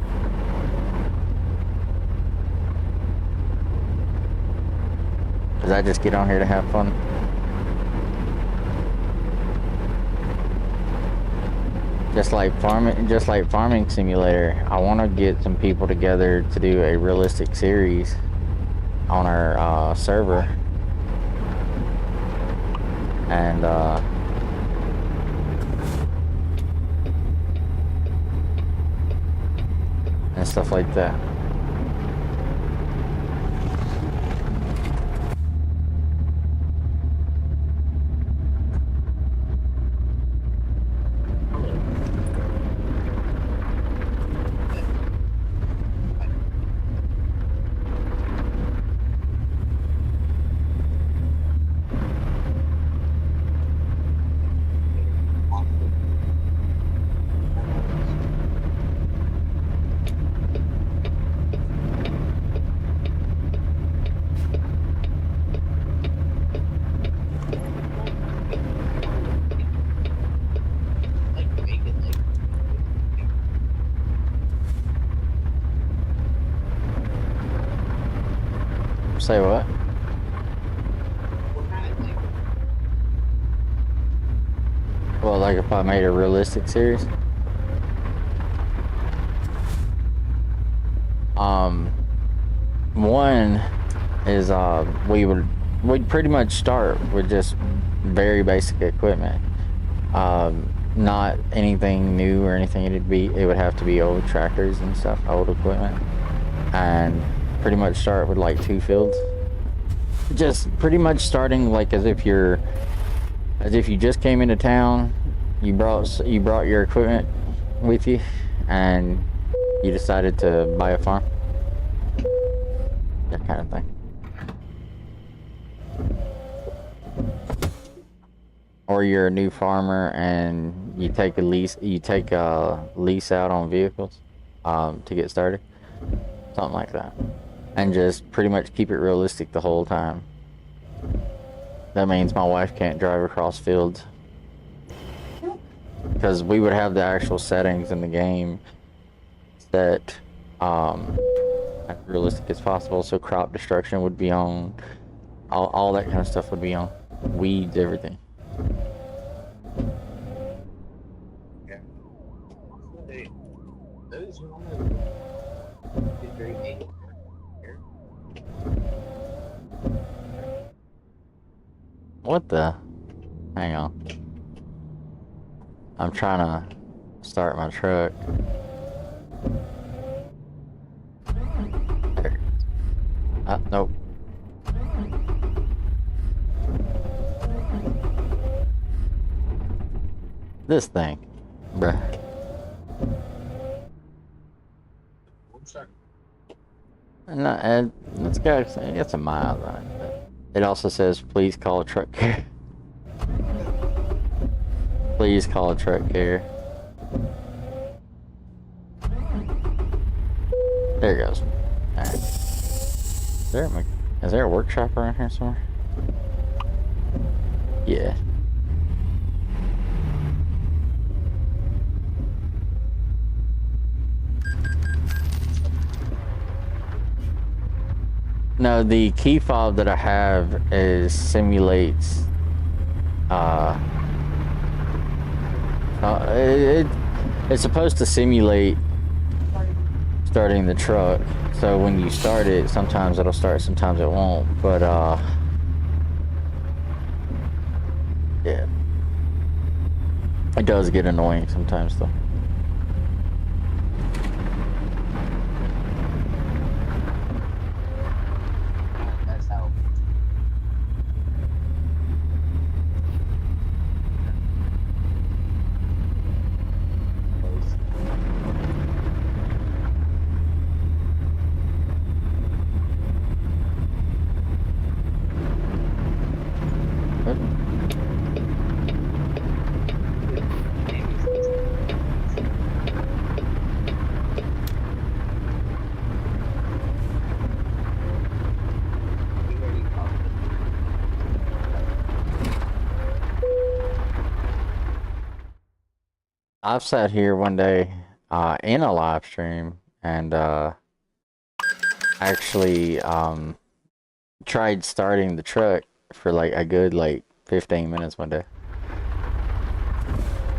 Cause I just get on here to have fun. Just like farming simulator, I want to get some people together to do a realistic series on our server, and and stuff like that. Say what? Well, like if I made a realistic series? One is we'd pretty much start with just very basic equipment. Not anything new or anything. It would have to be old tractors and stuff, old equipment. And pretty much start with like 2 fields. Just pretty much starting like as if you just came into town, you brought your equipment with you, and you decided to buy a farm. That kind of thing. Or you're a new farmer and you take a lease out on vehicles to get started. Something like that. And just pretty much keep it realistic the whole time. That means my wife can't drive across fields. Because we would have the actual settings in the game set as realistic as possible. So crop destruction would be on. All that kind of stuff would be on. Weeds, everything. Yeah. Those normally get very neat. What the? Hang on. I'm trying to start my truck. There. Nope. This thing. Bruh. No, and it's a mile on it. But it also says, please call truck care. Please call truck care. There it goes. Alright. Is there a workshop around here somewhere? Yeah. No, the key fob that I have simulates it's supposed to simulate starting the truck. So when you start it, sometimes it'll start, sometimes it won't. But yeah, it does get annoying sometimes though. That's how. I've sat here one day in a live stream and actually tried starting the truck for like a good 15 minutes one day.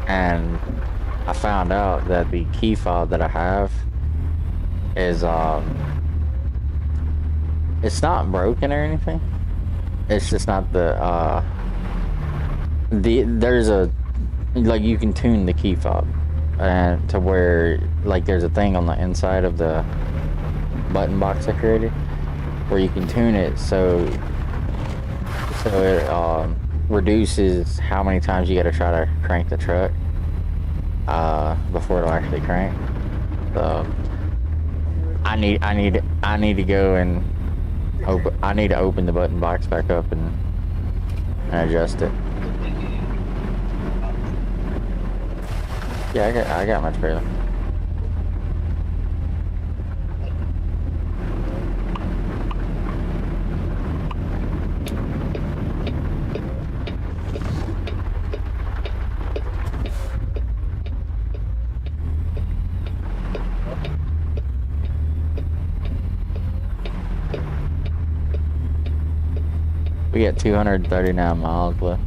And I found out that the key fob that I have is it's not broken or anything. It's just not there's a you can tune the key fob. and to where like there's a thing on the inside of the button box I created where you can tune it so it reduces how many times you got to try to crank the truck before it'll actually crank. So I need to go and open the button box back up and adjust it. Yeah, I got my trailer. We got 239 miles left.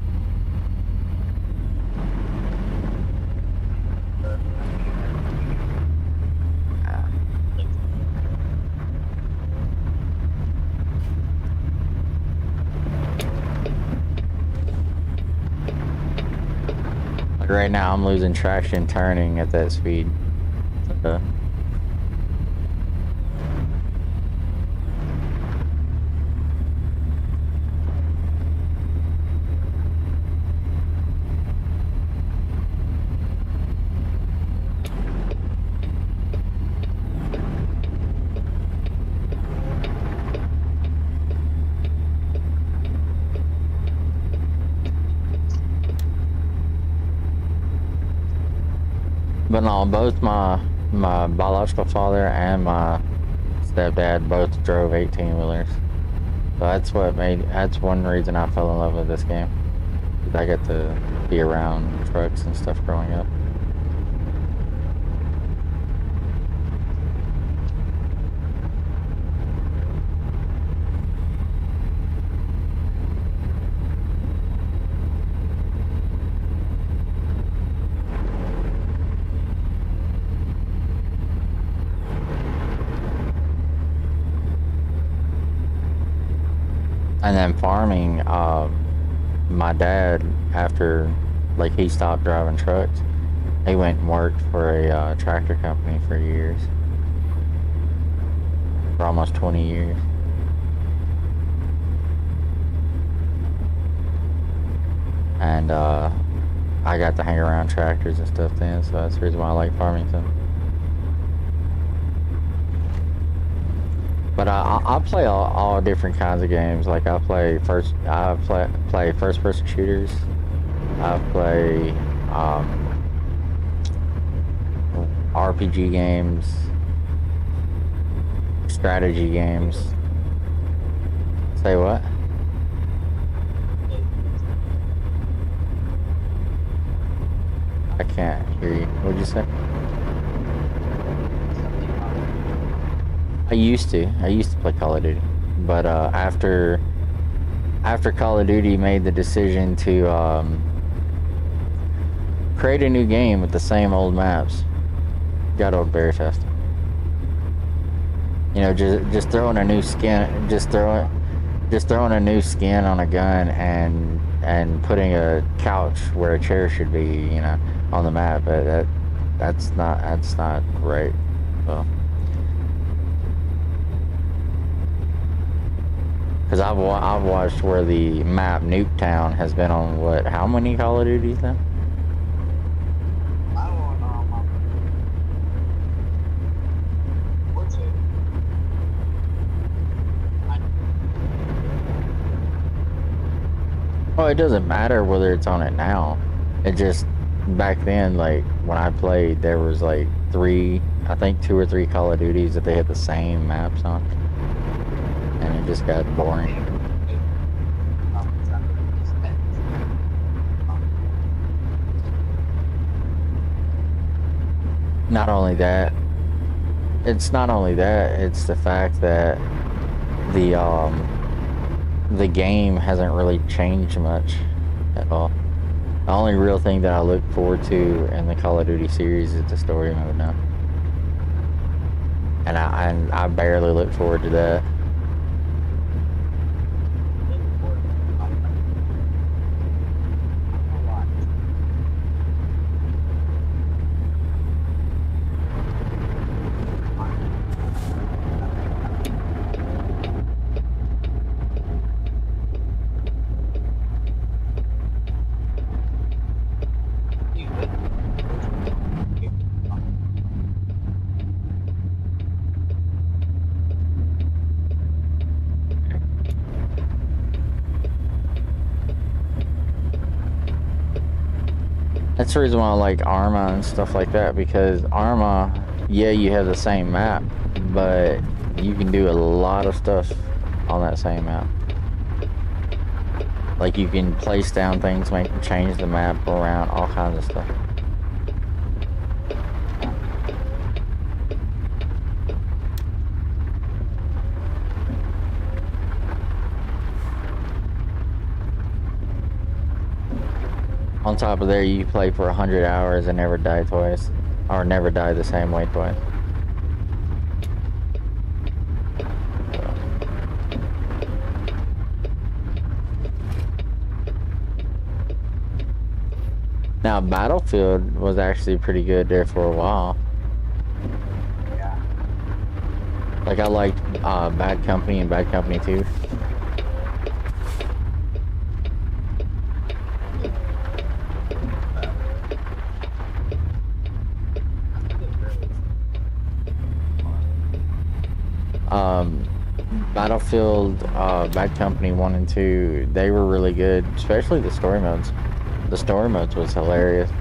Like right now, I'm losing traction turning at that speed. But no, both my biological father and my stepdad both drove 18-wheelers. So that's one reason I fell in love with this game. I get to be around trucks and stuff growing up. And then farming, my dad, after like he stopped driving trucks, he went and worked for a tractor company for years, for almost 20 years. And I got to hang around tractors and stuff then, so that's the reason why I like Farmington. But I play all different kinds of games. Like I play first-person shooters. I play RPG games, strategy games. Say what? I can't hear you. What'd you say? I used to play Call of Duty, but after Call of Duty made the decision to create a new game with the same old maps, got old very fast. You know, just throwing a new skin, just throwing a new skin on a gun and putting a couch where a chair should be, you know, on the map. But that's not great. So. Because I've watched where the map Nuketown has been on what? How many Call of Duties now? I don't know. What's it? Well, it doesn't matter whether it's on it now. It just back then, like when I played, there was like I think 2 or 3 Call of Duties that they had the same maps on. And it just got boring. Not only that, it's the fact that the game hasn't really changed much at all. The only real thing that I look forward to in the Call of Duty series is the story mode now. And I barely look forward to that. That's the reason why I like Arma and stuff like that, because Arma, yeah, you have the same map, but you can do a lot of stuff on that same map. Like you can place down things, change the map around, all kinds of stuff. On top of there, you play for 100 hours and never die twice, or never die the same way twice. Now, Battlefield was actually pretty good there for a while. Yeah. Like, I liked Bad Company and Bad Company 2. Battlefield, Bad Company 1 and 2, they were really good, especially the story modes. The story modes was hilarious.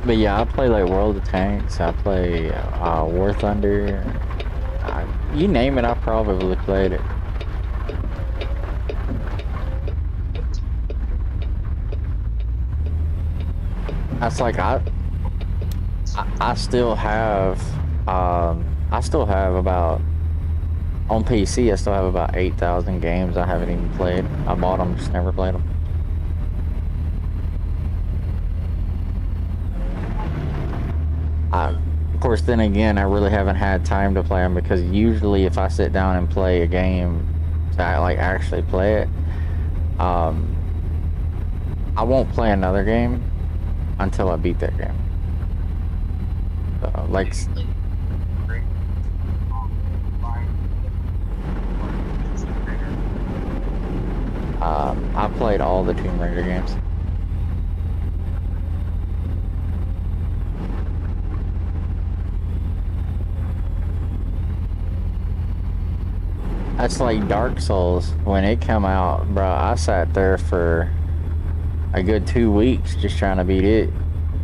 But yeah, I play like World of Tanks, I play War Thunder, you name it, I probably played it. That's like I still have about, on PC I still have about 8,000 games I haven't even played. I bought them, just never played them. Of course, then again, I really haven't had time to play them, because usually if I sit down and play a game, to like actually play it, I won't play another game until I beat that game. So, like, I played all the Tomb Raider games. That's like Dark Souls. When it come out, bro, I sat there for a good 2 weeks just trying to beat it.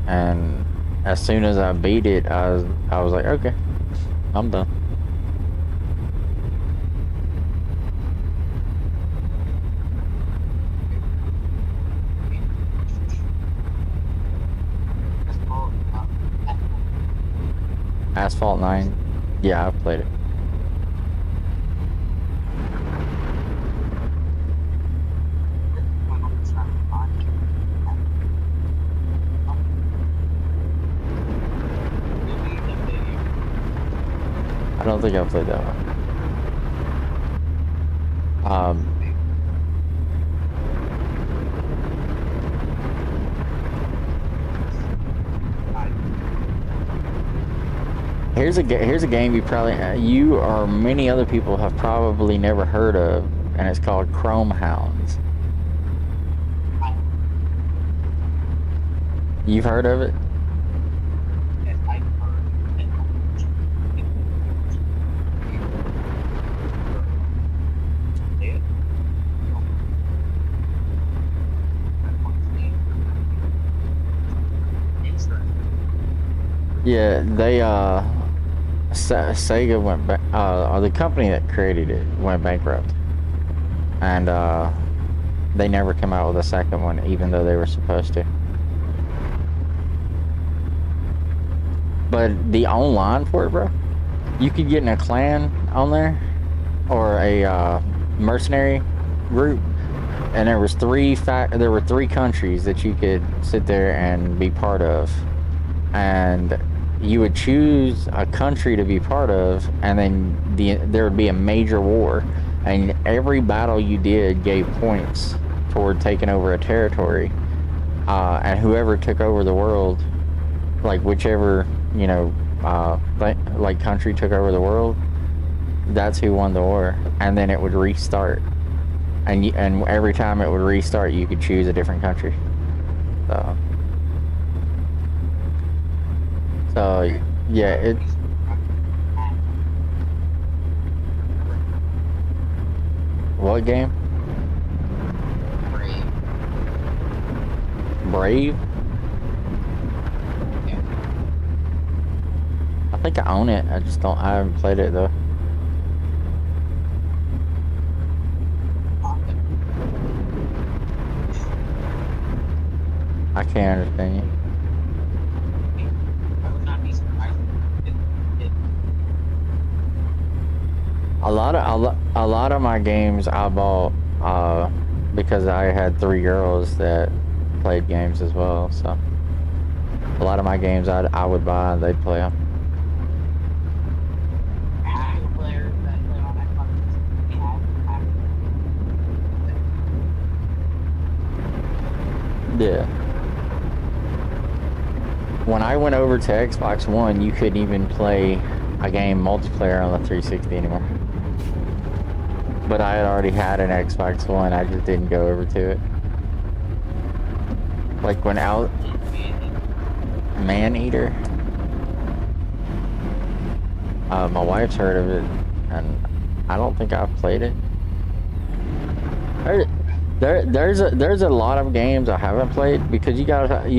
And as soon as I beat it, I was like, okay, I'm done. Asphalt 9. Yeah, I've played it. I don't think I've played that one. Here's a game you or many other people have probably never heard of, and it's called Chrome Hounds. You've heard of it? Yeah, they Sega went back, or the company that created it went bankrupt, and they never came out with a second one, even though they were supposed to. But the online for it, bro, you could get in a clan on there, or a mercenary group, and there was there were three countries that you could sit there and be part of, and you would choose a country to be part of, and then there would be a major war, and every battle you did gave points toward taking over a territory, and whoever took over the world, like whichever, you know, like country took over the world, that's who won the war, and then it would restart. And every time it would restart, you could choose a different country. So yeah, it's what game? Brave. Brave? Yeah. I think I own it. I haven't played it though. I can't understand you. I would not be surprised if it A lot of my games I bought because I had 3 girls that played games as well. So a lot of my games I would buy and they'd play them. active players that play on Xbox they have Yeah. When I went over to Xbox One, you couldn't even play a game multiplayer on the 360 anymore. But I had already had an Xbox One, I just didn't go over to it. Like when out Maneater. My wife's heard of it, and I don't think I've played it. There's a lot of games I haven't played because you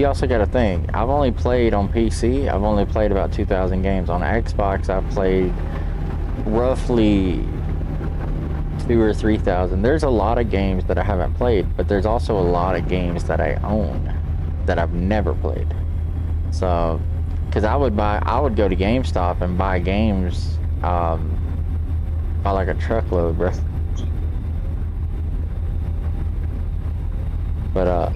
also gotta think. I've only played on PC. I've only played about 2,000 games. On Xbox, I've played roughly 2,000 or 3,000. There's a lot of games that I haven't played, but there's also a lot of games that I own that I've never played. So, because I would go to GameStop and buy games by like a truckload, bro. But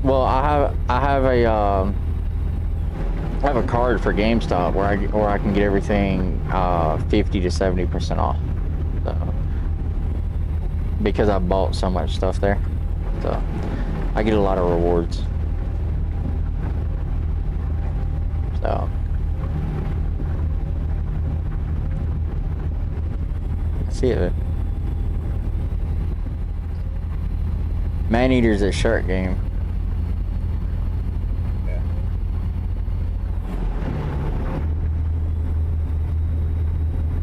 well, I have a card for GameStop where I can get everything 50 to 70% off. So, because I bought so much stuff there, so I get a lot of rewards. So I see it. Maneater's a shark game. Yeah.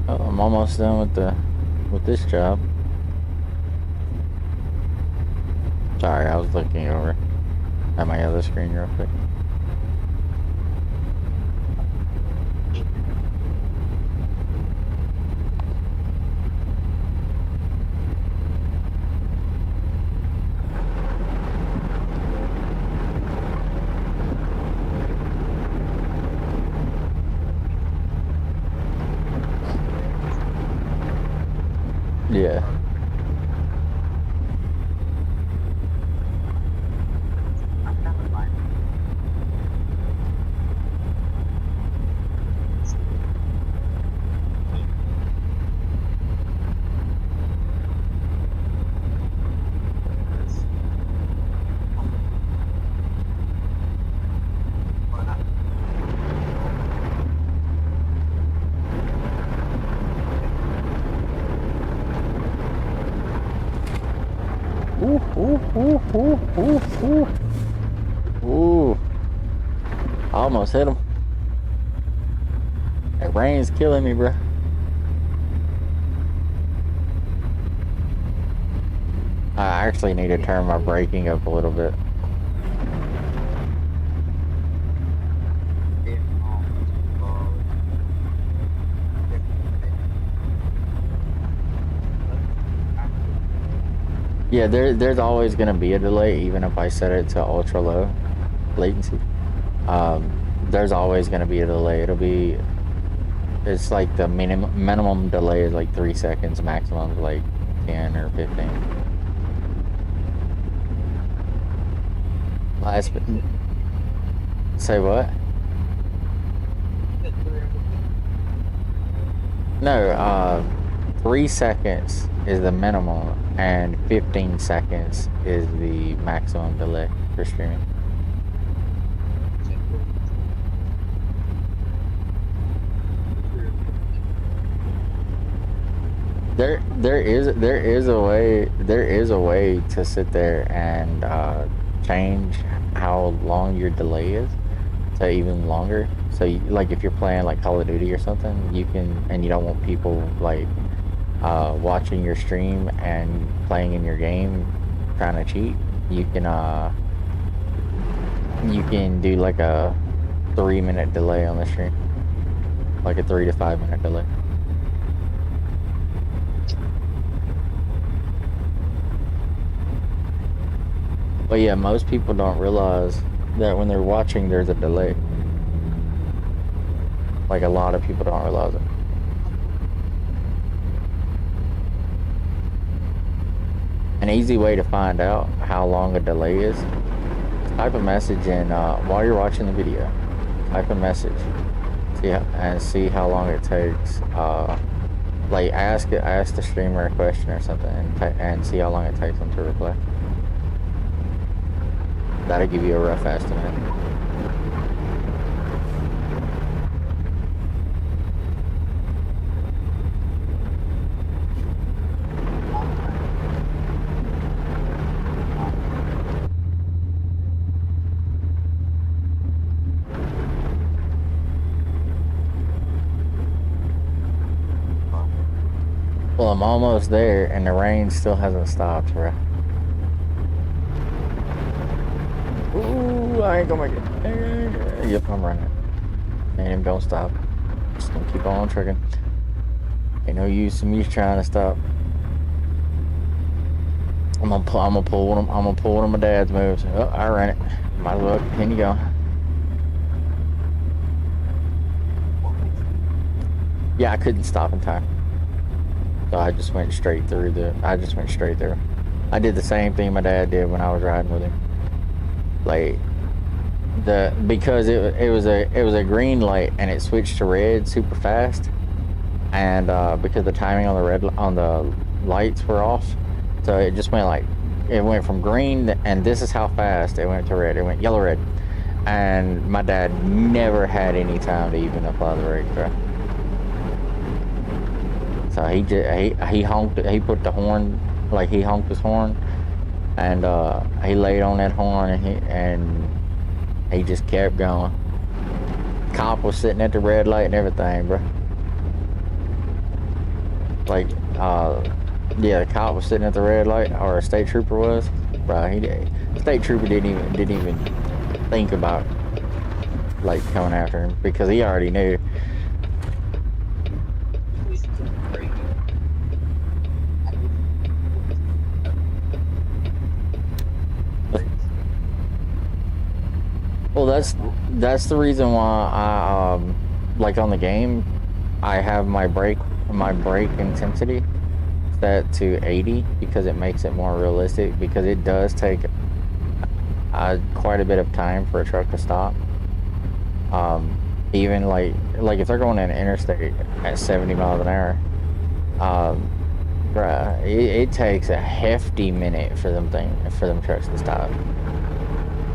Oh, I'm almost done with this job. Sorry, I was looking over at my other screen real quick. Yeah. Ooh, ooh, ooh, ooh, ooh, ooh. Ooh. I almost hit him. That rain's killing me, bro. I actually need to turn my braking up a little bit. Yeah, there's always going to be a delay, even if I set it to ultra low latency. There's always going to be a delay. It's like the minimum delay is like 3 seconds, maximum is like 10 or 15. Last, say what? No, 3 seconds is the minimum, and 15 seconds is the maximum delay for streaming. There is a way to sit there and change how long your delay is to even longer. So like if you're playing like Call of Duty or something, you can, and you don't want people like watching your stream and playing in your game trying to cheat, you can do like a 3-minute delay on the stream, like a 3 to 5 minute delay. But yeah, most people don't realize that when they're watching, there's a delay. Like a lot of people don't realize it. An easy way to find out how long a delay is, type a message in while you're watching the video. Type a message, see how long it takes. Like ask the streamer a question or something, and see how long it takes them to reply. That'll give you a rough estimate. Well, I'm almost there, and the rain still hasn't stopped, bro. Ooh, I ain't gonna make it. Yep, I'm running. And don't stop. Just gonna keep on trucking. Ain't no use in me trying to stop. I'm gonna pull one of my dad's moves. Oh, I ran it. Might as well continue going. Yeah, I couldn't stop in time. So I just went straight through I did the same thing my dad did when I was riding with him. Like because it was a green light and it switched to red super fast, and because the timing on the lights were off, so it just went from green, and this is how fast it went to red. It went yellow, red, and my dad never had any time to even apply the brake, bro. So he honked. He put the horn, like he honked his horn, and he laid on that horn, and he just kept going. Cop was sitting at the red light and everything, bro. Like, yeah, the cop was sitting at the red light, or a state trooper was, bro. The state trooper didn't even think about like coming after him because he already knew. Well, that's the reason why I like on the game, I have my brake intensity set to 80 because it makes it more realistic, because it does take quite a bit of time for a truck to stop. Even like if they're going in an interstate at 70 miles an hour, bruh, it takes a hefty minute for them trucks to stop.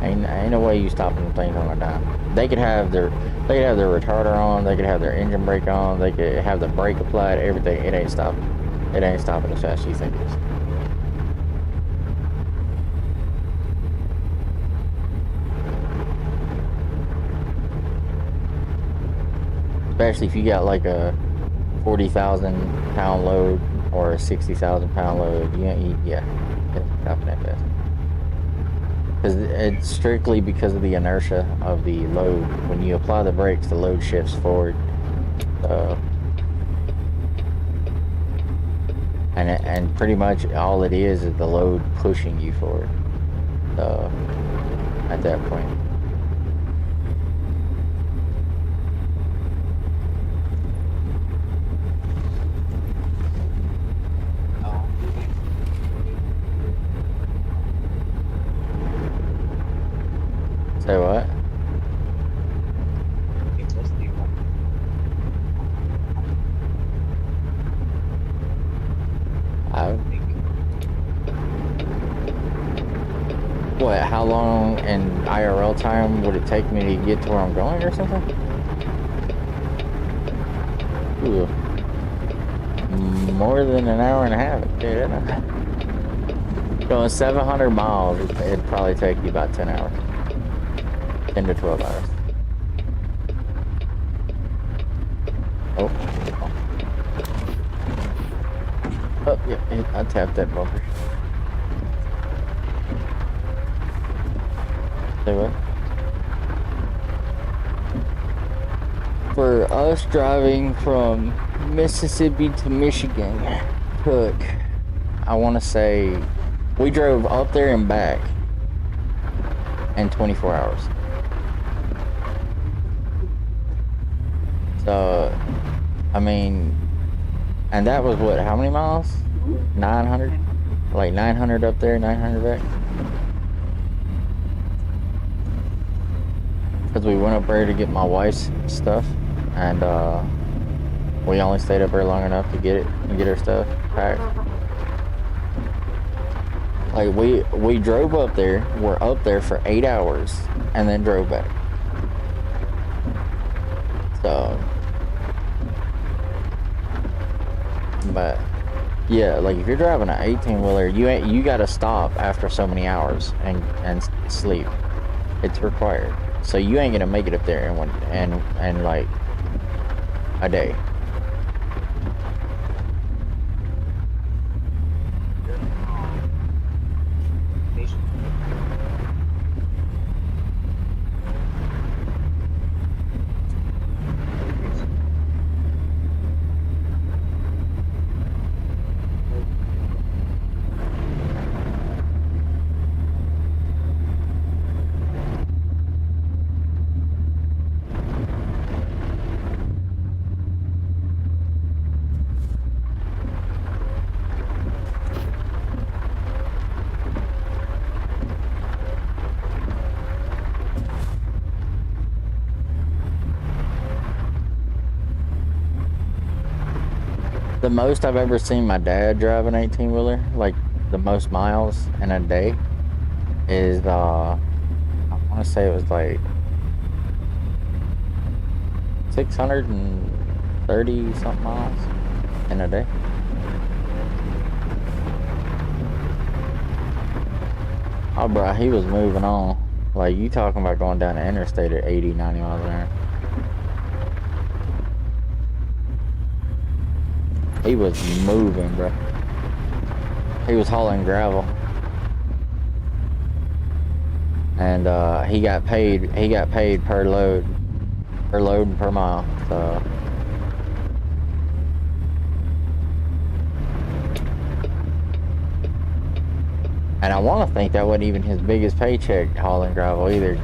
Ain't no way you stopping the things on a dime. They could have their retarder on, they could have their engine brake on, they could have the brake applied, everything. It ain't stopping. It ain't stopping as fast as you think it is. Especially if you got like a 40,000 pound load or a 60,000 pound load, yeah, it's stopping that fast. Because it's strictly because of the inertia of the load. When you apply the brakes, the load shifts forward. And pretty much all it is the load pushing you forward. At that point. Say what? Okay, close to you. I, Thank you. what, how long in IRL time would it take me to get to where I'm going or something? Ooh. More than an hour and a half, dude. Going 700 miles, it'd probably take you about 10 hours. 10 to 12 hours. Oh. Oh, yeah, I tapped that bumper. Say what? For us driving from Mississippi to Michigan took, I want to say, we drove up there and back in 24 hours. So, I mean, and that was what, how many miles? 900? Like 900 up there, 900 back? Because we went up there to get my wife's stuff, and we only stayed up there long enough to get it and get her stuff packed. Like we drove up there, we're up there for 8 hours, and then drove back. So, but yeah, like if you're driving an 18-wheeler, you gotta stop after so many hours and sleep. It's required. So you ain't gonna make it up there in one and like a day. The most I've ever seen my dad drive an 18-wheeler, like the most miles in a day, is I want to say it was like 630 something miles in a day. Oh, bro, he was moving on. Like, you talking about going down the interstate at 80, 90 miles an hour. He was moving, bro. He was hauling gravel. And he got paid per load and per mile. So and I want to think that wasn't even his biggest paycheck hauling gravel either,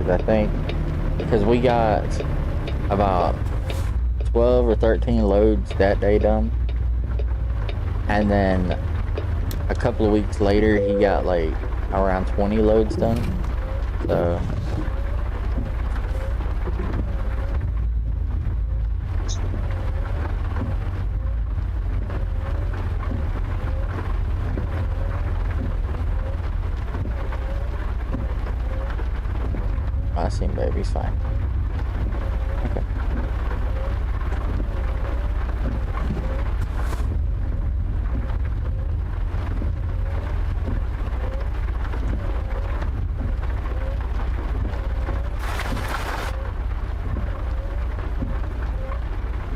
because we got about 12 or 13 loads that day done. And then a couple of weeks later, he got like around 20 loads done. So I seen baby's fine. Okay.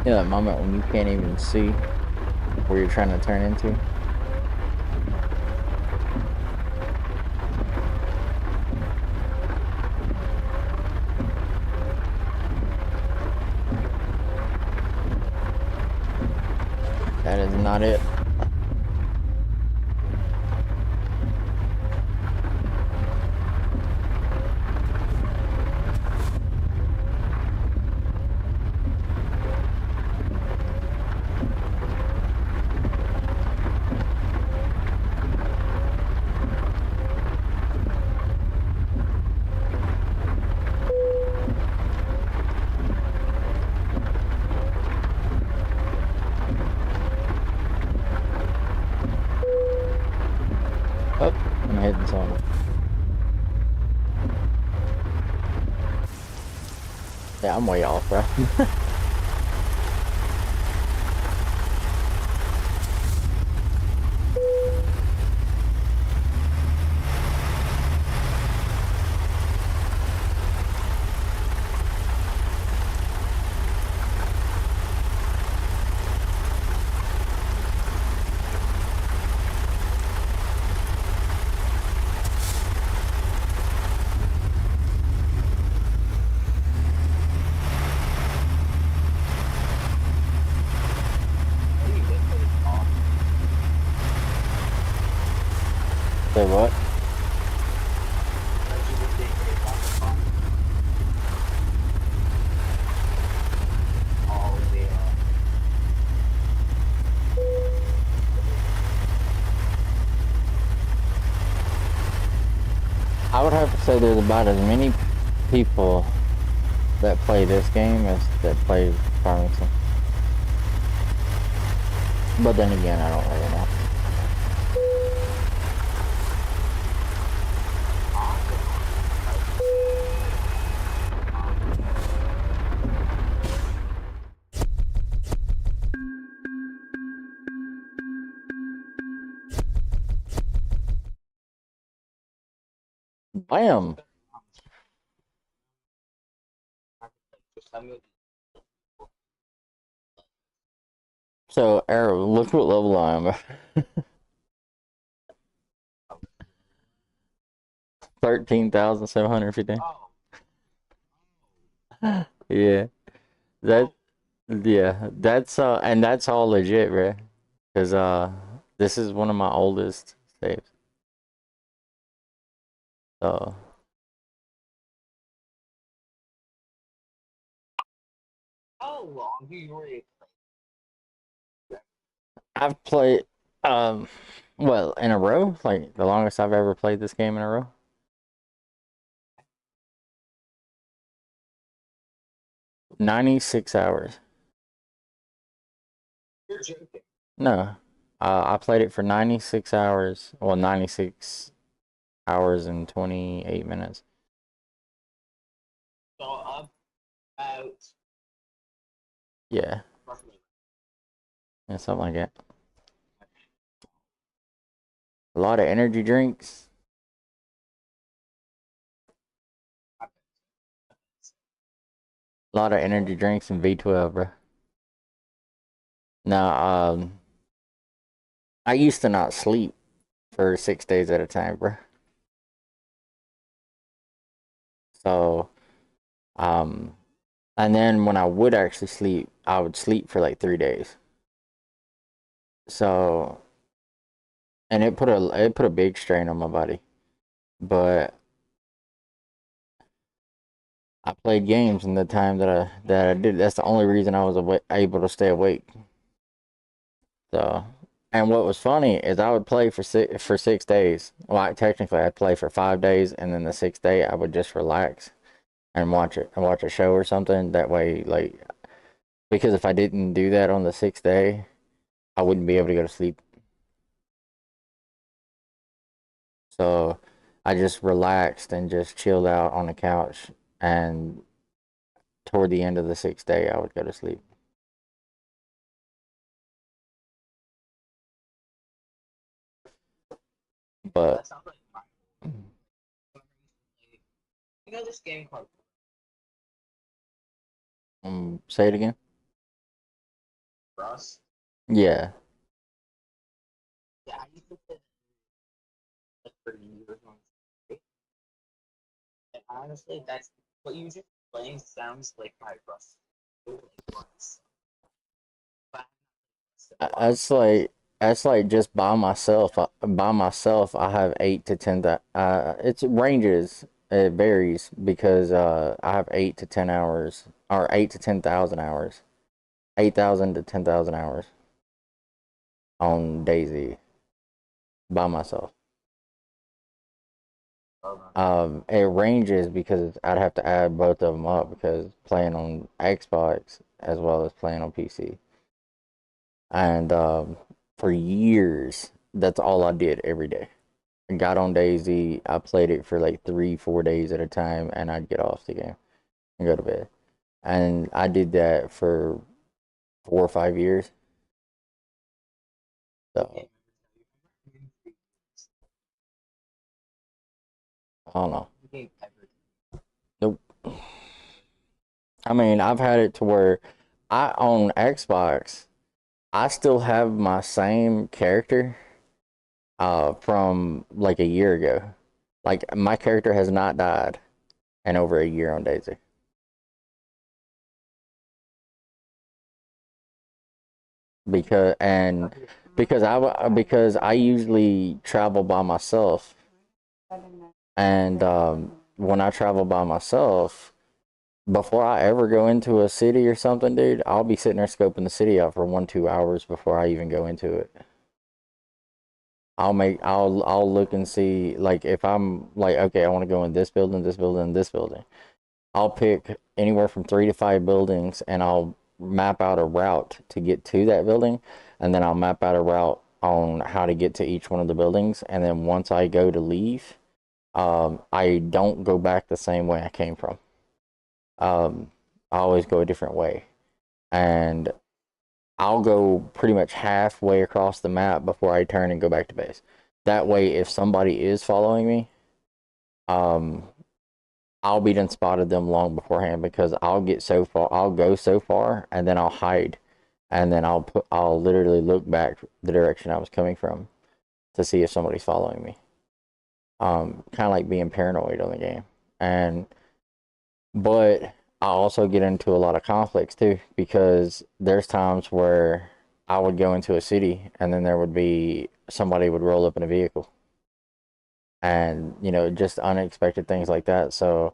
Yeah, that moment when you can't even see where you're trying to turn into. That is not it. Yeah, I'm way off, bro. Say what? I would have to say there's about as many people that play this game as that play Farmington. But then again, I don't really know. Bam! So, Arrow, look what level I am. 13,750. Yeah. That, yeah, and that's all legit, bro. Cause, this is one of my oldest saves. So, How long do you already I've played, well, in a row, like the longest I've ever played this game in a row. 96 hours. You're joking. No, I played it for 96 hours. Well, 96 hours and 28 minutes. So about Yeah, roughly. yeah, something like that. A lot of energy drinks. A lot of energy drinks and V12, bro. Now, I used to not sleep for 6 days at a time, bro. So, um, and then when I would actually sleep, I would sleep for like 3 days. So, and it put a big strain on my body. But I played games in the time that I did. That's the only reason I was able to stay awake. So, and what was funny is I would play for 6 days. Well, technically, I'd play for 5 days, and then the sixth day I would just relax and watch a show or something. That way, like, because if I didn't do that on the sixth day, I wouldn't be able to go to sleep. So, I just relaxed and just chilled out on the couch, and toward the end of the sixth day, I would go to sleep. But That sounds like my. You know this game called say it again. Rust? Yeah. Yeah, I used to play like for years on stream. And honestly, that's what you just playing sounds like my Rust. Like once. But That's like just by myself. By myself, I have 8 to 10. That it ranges. It varies because I have 8 to 10 hours, or 8 to 10,000 hours, 8,000 to 10,000 hours on Daisy by myself. It ranges because I'd have to add both of them up because playing on Xbox as well as playing on PC. And for years, that's all I did every day. got on Daisy. I played it for like 3, 4 days at a time, and I'd get off the game and go to bed. And I did that for 4 or 5 years. So I don't know. Nope. I mean, I've had it to where I on Xbox, I still have my same character from like a year ago. Like my character has not died in over a year on Daisy. Because I usually travel by myself, and when I travel by myself, before I ever go into a city or something, dude, I'll be sitting there scoping the city out for 1, 2 hours before I even go into it. I'll look and see, like, if I'm like, okay, I want to go in this building, this building, this building. I'll pick anywhere from 3 to 5 buildings, and I'll map out a route to get to that building, and then I'll map out a route on how to get to each one of the buildings. And then once I go to leave, I don't go back the same way I came from. I always go a different way, and I'll go pretty much halfway across the map before I turn and go back to base. That way, if somebody is following me, um, I'll be done spotted them long beforehand, because I'll go so far, and then I'll hide, and then I'll literally look back the direction I was coming from to see if somebody's following me. Kind of like being paranoid on the game. But I also get into a lot of conflicts too, because there's times where I would go into a city, and then there would be somebody would roll up in a vehicle, and just unexpected things like that. So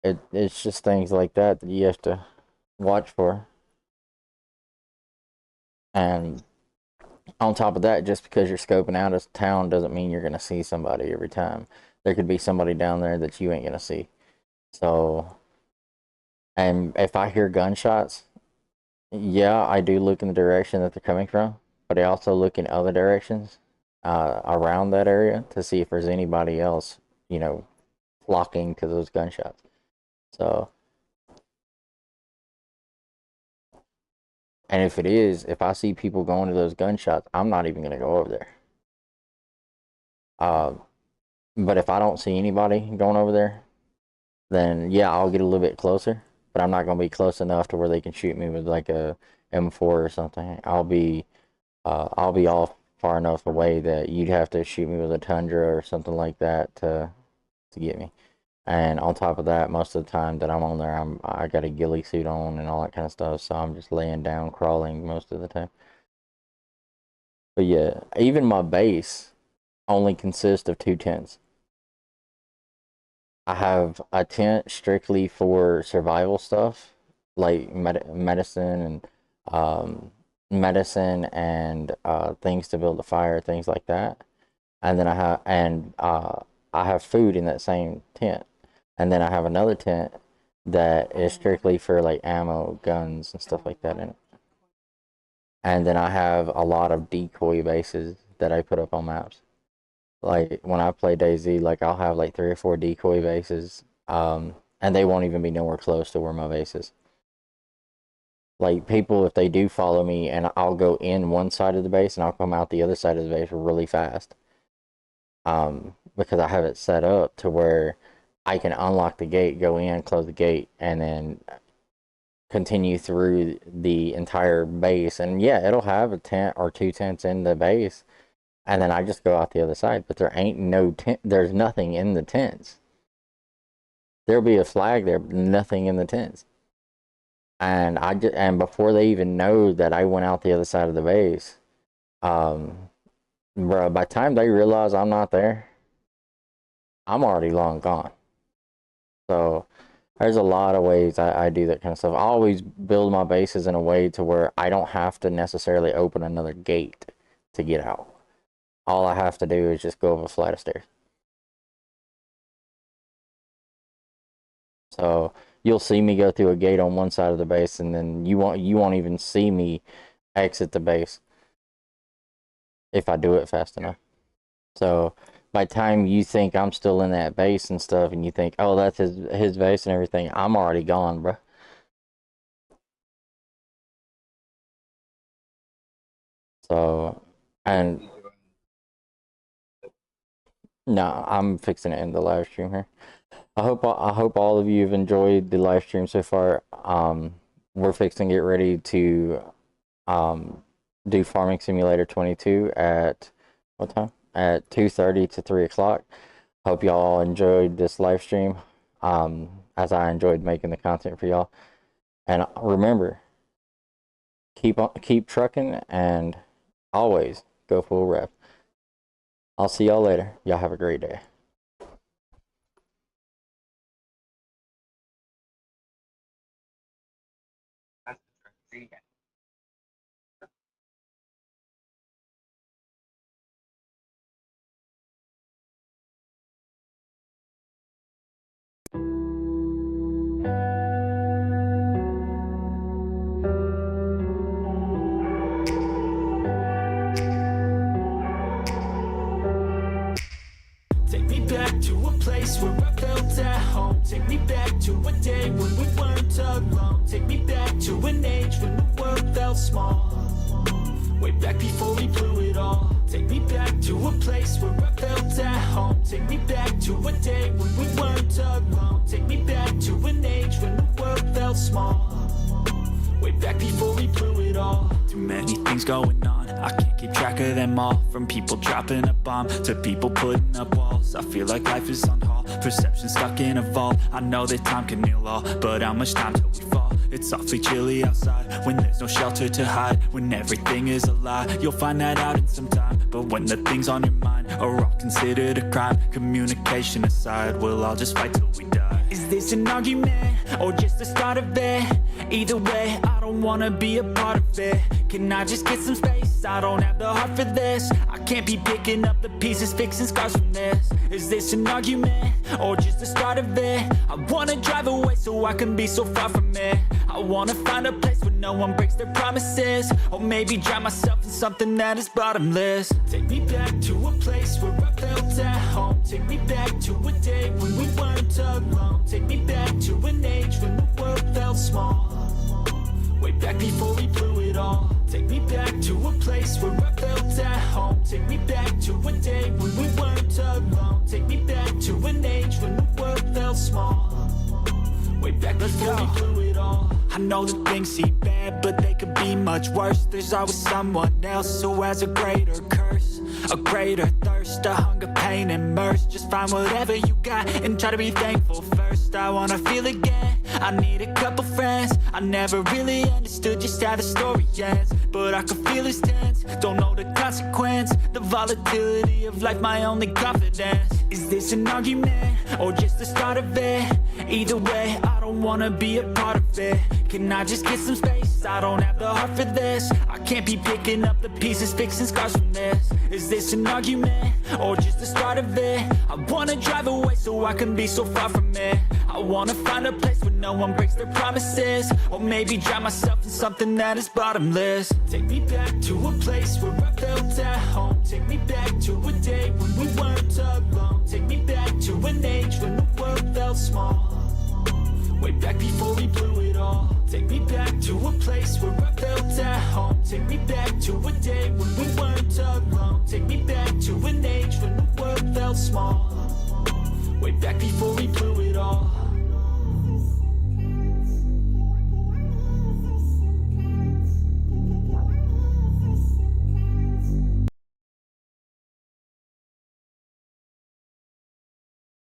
it's just things like that that you have to watch for. And on top of that, just because you're scoping out a town doesn't mean you're going to see somebody every time. There could be somebody down there that you ain't going to see. So, and if I hear gunshots, yeah, I do look in the direction that they're coming from, but I also look in other directions around that area to see if there's anybody else, flocking to those gunshots. So, and if I see people going to those gunshots, I'm not even going to go over there. But if I don't see anybody going over there, then yeah, I'll get a little bit closer, but I'm not going to be close enough to where they can shoot me with like a M4 or something. I'll be off far enough away that you'd have to shoot me with a Tundra or something like that to get me. And on top of that, most of the time that I'm on there, I got a ghillie suit on and all that kind of stuff, so I'm just laying down, crawling most of the time. But yeah, even my base only consists of 2 tents. I have a tent strictly for survival stuff, like medicine and things to build a fire, things like that. And then I have food in that same tent. And then I have another tent that is strictly for like ammo, guns, and stuff like that in it. And then I have a lot of decoy bases that I put up on maps. Like when I play DayZ, like I'll have like 3 or 4 decoy bases, and they won't even be nowhere close to where my base is. Like people, if they do follow me, and I'll go in one side of the base and I'll come out the other side of the base really fast, because I have it set up to where I can unlock the gate, go in, close the gate, and then continue through the entire base. And yeah, it'll have a tent or 2 tents in the base, and then I just go out the other side. But there ain't no tent. There's nothing in the tents. There'll be a flag there, but nothing in the tents. And before they even know that I went out the other side of the base, bro, by the time they realize I'm not there, I'm already long gone. So there's a lot of ways I do that kind of stuff. I always build my bases in a way to where I don't have to necessarily open another gate to get out. All I have to do is just go up a flight of stairs. So you'll see me go through a gate on one side of the base, and then you won't even see me exit the base if I do it fast enough. So by the time you think I'm still in that base and stuff, and you think, oh, that's his base and everything, I'm already gone, bro. So, and no, I'm fixing to end the live stream here. I hope all of you have enjoyed the live stream so far. We're fixing to get ready to do Farming Simulator 22 at what time? At 2:30 to 3 o'clock. Hope y'all enjoyed this live stream, as I enjoyed making the content for y'all. And remember, keep trucking, and always go full rev. I'll see y'all later. Y'all have a great day. That's the trick. Take me back to a place where I felt at home. Take me back to a day when we weren't alone. Take me back to an age when the world felt small. Way back before we blew it all. Take me back to a place where I felt at home. Take me back to a day when we weren't alone. Take me back to an age when the world felt small. Way back before we blew it all. Too many things going on, I can't keep track of them all. From people dropping a bomb to people putting up walls. I feel like life is on hold, perception stuck in a vault. I know that time can heal all, but how much time till we fall? It's awfully chilly outside, when there's no shelter to hide. When everything is a lie, you'll find that out in some time. But when the things on your mind are all considered a crime, communication aside, we'll all just fight till we die. Is this an argument, or just the start of it? Either way, I don't wanna be a part of it. Can I just get some space? I don't have the heart for this. I can't be picking up the pieces, fixing scars from this. Is this an argument, or just the start of it? I wanna drive away so I can be so far from it. I wanna find a place where no one breaks their promises. Or maybe drown myself in something that is bottomless. Take me back to a place where I felt at home. Take me back to a day when we weren't alone. Take me back to an age when the world felt small. Way back before we blew it all. Take me back to a place where I felt at home. Take me back to a day when we weren't alone. Take me back to an age when the world felt small. Way back before we blew it all. I know that things seem bad, but they could be much worse. There's always someone else who has a greater curse, a greater thirst, a hunger, pain, and mercy. Just find whatever you got and try to be thankful first. I wanna feel again, I need a couple friends. I never really understood just how the story ends, but I can feel it's tense, don't know the consequence. The volatility of life, my only confidence. Is this an argument, or just the start of it? Either way, I don't wanna be a part of it. Can I just get some space? I don't have the heart for this. I can't be picking up the pieces, fixing scars from this. Is this an argument, or just the start of it? I wanna drive away so I can be so far from it. I wanna find a place where no one breaks their promises. Or maybe drown myself in something that is bottomless. Take me back to a place where I felt at home. Take me back to a day when we weren't alone. Take me back to an age when the world felt small. Way back before we blew it all. Take me back to a place where I felt at home. Take me